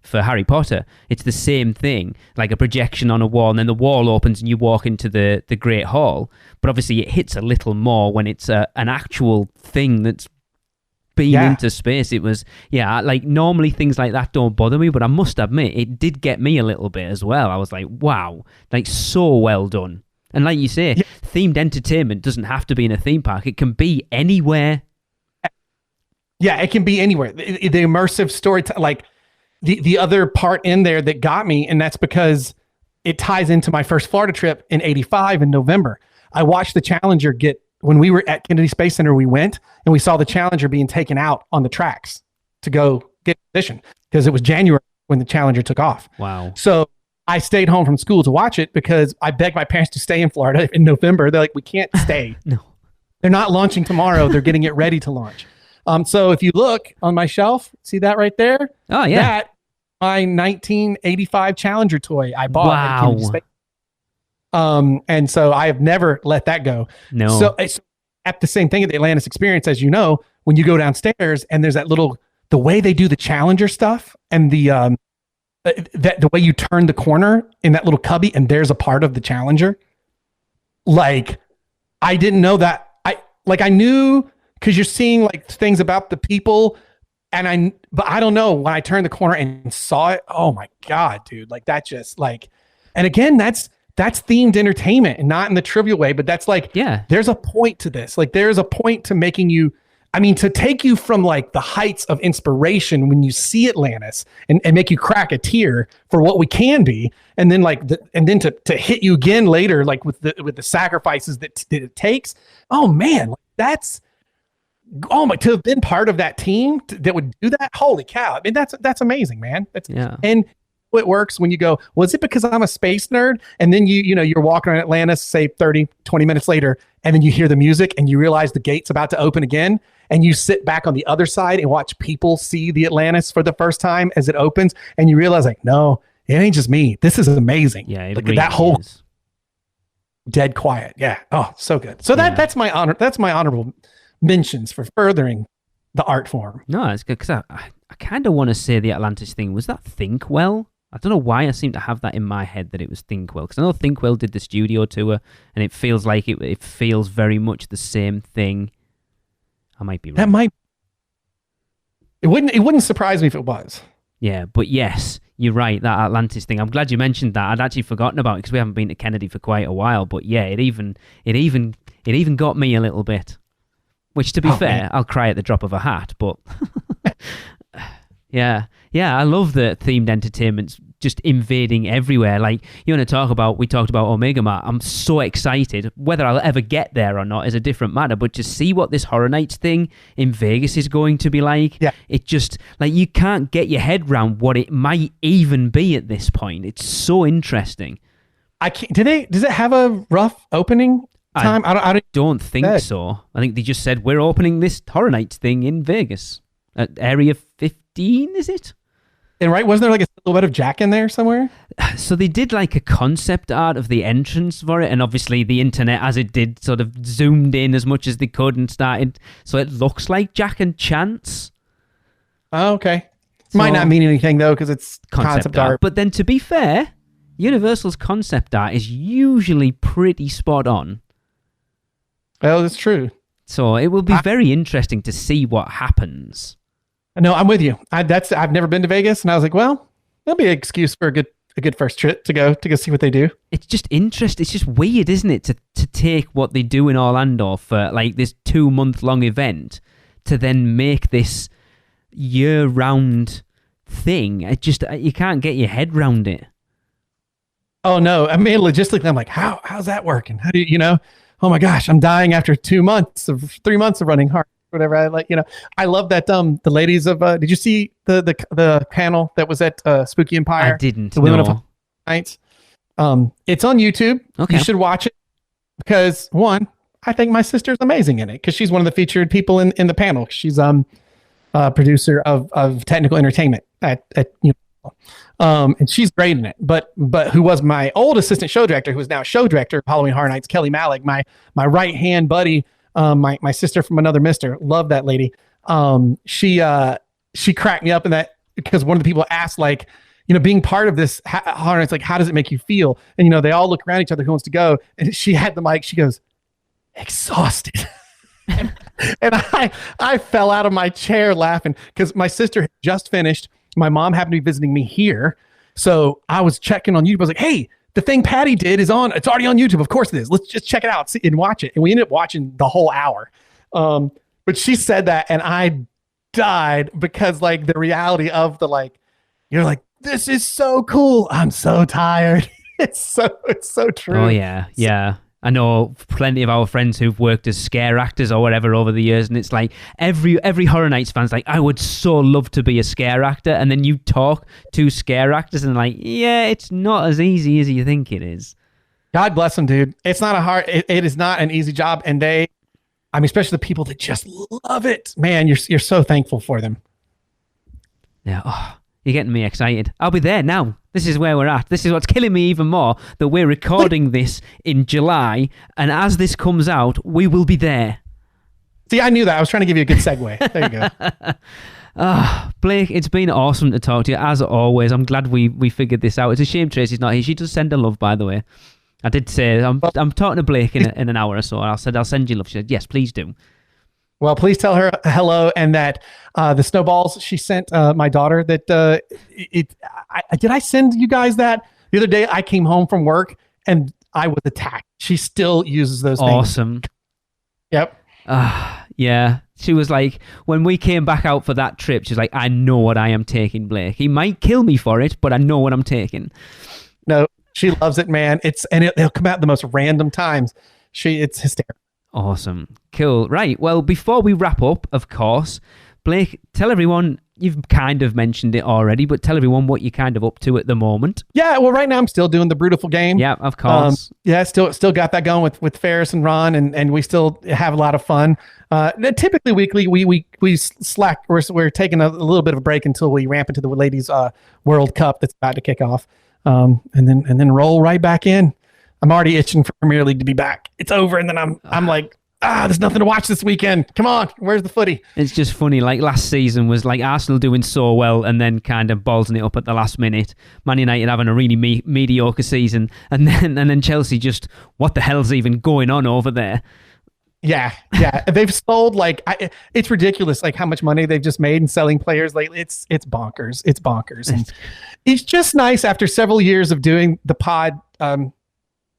for Harry Potter. It's the same thing, like a projection on a wall, and then the wall opens and you walk into the Great Hall. But obviously it hits a little more when it's an actual thing that's been into space. It was, like normally things like that don't bother me, but I must admit it did get me a little bit as well. I was like, wow, like so well done. And like you say, themed entertainment doesn't have to be in a theme park. It can be anywhere. Yeah, it can be anywhere. The immersive story, like the other part in there that got me, and that's because it ties into my first Florida trip in '85 in November. I watched the Challenger when we were at Kennedy Space Center, we went and we saw the Challenger being taken out on the tracks to go get position, because it was January when the Challenger took off. Wow. So I stayed home from school to watch it because I begged my parents to stay in Florida in November. They're like, we can't stay. No. They're not launching tomorrow. They're getting it ready to launch. So if you look on my shelf, see that right there? Oh, yeah. That, my 1985 Challenger toy I bought at Kennedy Space. And so I have never let that go. No. So it's at the same thing at the Atlantis experience, as you know, when you go downstairs and there's the way they do the Challenger stuff, and the way you turn the corner in that little cubby and there's a part of the Challenger. Like, I didn't know that. I knew, because you're seeing like things about the people, but I don't know, when I turned the corner and saw it, oh my God, dude, like that just like, and again, that's themed entertainment, and not in the trivial way, but that's like, there's a point to this. Like, there's a point to making you, to take you from like the heights of inspiration when you see Atlantis and make you crack a tear for what we can be. And then to hit you again later, like with the sacrifices that it takes. Oh man, like to have been part of that team that would do that. Holy cow. That's amazing, man. And it works when you go, well, is it because I'm a space nerd? And then you're walking around Atlantis, say 30, 20 minutes later, and then you hear the music and you realize the gate's about to open again. And you sit back on the other side and watch people see the Atlantis for the first time as it opens. And you realize like, no, it ain't just me. This is amazing. Yeah, it like really that whole is. dead quiet. Yeah. Oh, so good. So that's my honor. That's my honorable mentions for furthering the art form. No, it's good because I kind of want to say the Atlantis thing. Was that Thinkwell? I don't know why I seem to have that in my head that it was Thinkwell, because I know Thinkwell did the studio tour and it feels like it feels very much the same thing. I might be wrong. It wouldn't surprise me if it was. Yeah, but yes, you're right, that Atlantis thing. I'm glad you mentioned that. I'd actually forgotten about it because we haven't been to Kennedy for quite a while, but yeah, it even got me a little bit. Which, to be fair, man, I'll cry at the drop of a hat, but yeah, I love the themed entertainments just invading everywhere. Like, we talked about Omega Mart. I'm so excited. Whether I'll ever get there or not is a different matter, but to see what this Horror Nights thing in Vegas is going to be like, it just, like, you can't get your head around what it might even be at this point. It's so interesting. I can't, does it have a rough opening time? I don't think so. I think they just said, we're opening this Horror Nights thing in Vegas at Area 15, is it? And right, wasn't there like a silhouette of Jack in there somewhere? So they did like a concept art of the entrance for it, and obviously the internet, as it did, sort of zoomed in as much as they could and started, so it looks like Jack and Chance. Oh, okay. Might not mean anything though, because it's concept art. But then, to be fair, Universal's concept art is usually pretty spot on. Well, that's true. So it will be very interesting to see what happens. No, I'm with you. I've never been to Vegas, and I was like, well, that'll be an excuse for a good first trip to go see what they do. It's just interesting. It's just weird, isn't it, to take what they do in Orlando for like this 2-month-long event to then make this year-round thing. You can't get your head around it. Oh no! I mean, logistically, I'm like, how's that working? How do you Oh my gosh, I'm dying after 3 months of running hard. Whatever. I love that. The ladies of did you see the panel that was at Spooky Empire? I didn't. The Women of Nights. It's on YouTube. Okay. You should watch it because one, I think my sister's amazing in it because she's one of the featured people in the panel. She's a producer of technical entertainment at and she's great in it. But who was my old assistant show director, who is now show director of Halloween Horror Nights, Kelly Malik, my right hand buddy. My sister from another mister. Love that lady. She cracked me up in that because one of the people asked, like, being part of this horror, it's like, how does it make you feel? And they all look around each other, who wants to go? And she had the mic. She goes, exhausted. and I fell out of my chair laughing because my sister had just finished. My mom happened to be visiting me here, so I was checking on YouTube. I was like, hey, the thing Patty did is on. It's already on YouTube. Of course it is. Let's just check it out and watch it. And we ended up watching the whole hour. But she said that, and I died because, like, the reality of you're like, this is so cool. I'm so tired. It's so true. Oh yeah. I know plenty of our friends who've worked as scare actors or whatever over the years, and it's like every Horror Nights fan's like, I would so love to be a scare actor, and then you talk to scare actors and like, yeah, it's not as easy as you think it is. God bless them, dude. It's not it is not an easy job, and especially the people that just love it, man. You're so thankful for them. Yeah. Oh, you're getting me excited. I'll be there now. This is where we're at. This is what's killing me even more, that we're recording this in July, and as this comes out, we will be there. See, I knew that. I was trying to give you a good segue. There you go. Blake, it's been awesome to talk to you, as always. I'm glad we figured this out. It's a shame Tracy's not here. She does send her love, by the way. I did say, I'm talking to Blake in an hour or so, and I said, I'll send you love. She said, yes, please do. Well, please tell her hello, and that the snowballs she sent my daughter, that did I send you guys that the other day? I came home from work and I was attacked. She still uses those things. Awesome. Yep. Yeah. She was like, when we came back out for that trip, she's like, I know what I am taking, Blake. He might kill me for it, but I know what I'm taking. No, she loves it, man. It'll come out at the most random times. It's hysterical. Awesome. Cool. Right. Well, before we wrap up, of course, Blake, tell everyone, you've kind of mentioned it already, but tell everyone what you're kind of up to at the moment. Yeah, well, right now I'm still doing the Brutiful game. Yeah, of course. Yeah, still got that going with Ferris and Ron, and we still have a lot of fun. Typically weekly, we slack. We're taking a little bit of a break until we ramp into the Ladies World Cup that's about to kick off, and then roll right back in. I'm already itching for Premier League to be back. It's over, and then I'm like, there's nothing to watch this weekend. Come on, where's the footy? It's just funny. Like last season was like Arsenal doing so well and then kind of ballsing it up at the last minute. Man United having a really mediocre season, and then Chelsea just, what the hell's even going on over there? Yeah. They've sold it's ridiculous, like how much money they've just made in selling players lately. It's bonkers. It's bonkers. And it's just nice after several years of doing the pod.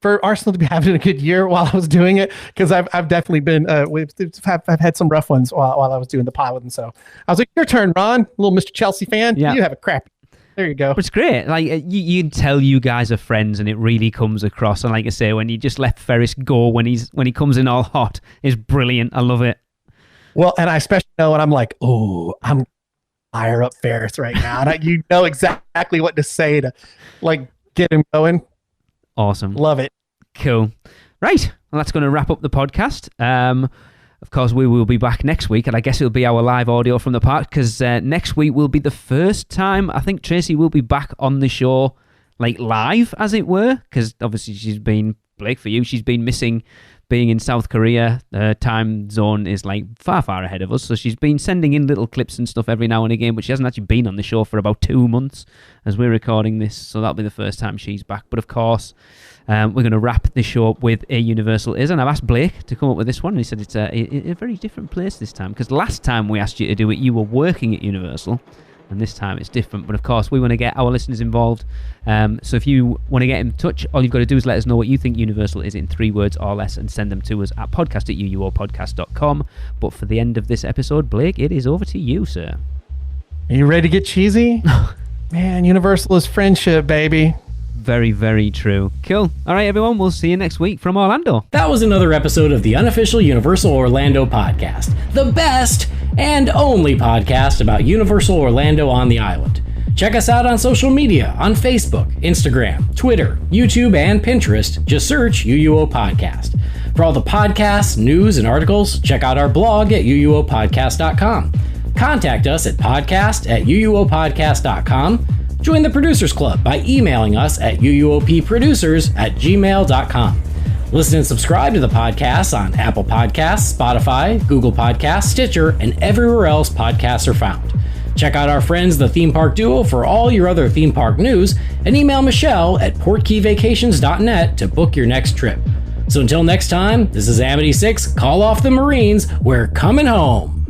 For Arsenal to be having a good year while I was doing it, because I've definitely been I've had some rough ones while I was doing the pod with them. So I was like, your turn, Ron, little Mr. Chelsea fan. Yeah. You have a crap. There you go. But it's great. Like you can tell you guys are friends, and it really comes across. And like I say, when you just let Ferris go when he comes in all hot, is brilliant. I love it. Well, and I especially know when I'm like, oh, I'm fire up Ferris right now, and you know exactly what to say to like get him going. Awesome. Love it. Cool. Right. Well, that's going to wrap up the podcast. Of course, we will be back next week, and I guess it'll be our live audio from the park, because next week will be the first time I think Tracy will be back on the show, like live, as it were, because obviously she's been, Blake, for you, she's been missing being in South Korea. Her time zone is like far ahead of us, so she's been sending in little clips and stuff every now and again, but she hasn't actually been on the show for about 2 months as we're recording this, so that'll be the first time she's back. But of course, we're going to wrap this show up with A Universal Is, and I've asked Blake to come up with this one, and he said it's a very different place this time, because last time we asked you to do it, you were working at Universal, and this time it's different. But of course, we want to get our listeners involved. So if you want to get in touch, all you've got to do is let us know what you think Universal is in 3 words or less, and send them to us at podcast@uuopodcast.com. But for the end of this episode, Blake, it is over to you, sir. Are you ready to get cheesy? Man, Universal is friendship, baby. Very, very true. Cool. All right, everyone. We'll see you next week from Orlando. That was another episode of the unofficial Universal Orlando podcast, the best and only podcast about Universal Orlando on the island. Check us out on social media on Facebook, Instagram, Twitter, YouTube, and Pinterest. Just search UUO Podcast. For all the podcasts, news, and articles, check out our blog at uuopodcast.com. Contact us at podcast@uuopodcast.com. Join the Producers Club by emailing us at uuopproducers@gmail.com. Listen and subscribe to the podcast on Apple Podcasts, Spotify, Google Podcasts, Stitcher, and everywhere else podcasts are found. Check out our friends, the Theme Park Duo, for all your other theme park news, and email Michelle at portkeyvacations.net to book your next trip. So until next time, this is Amity 6, call off the Marines, we're coming home.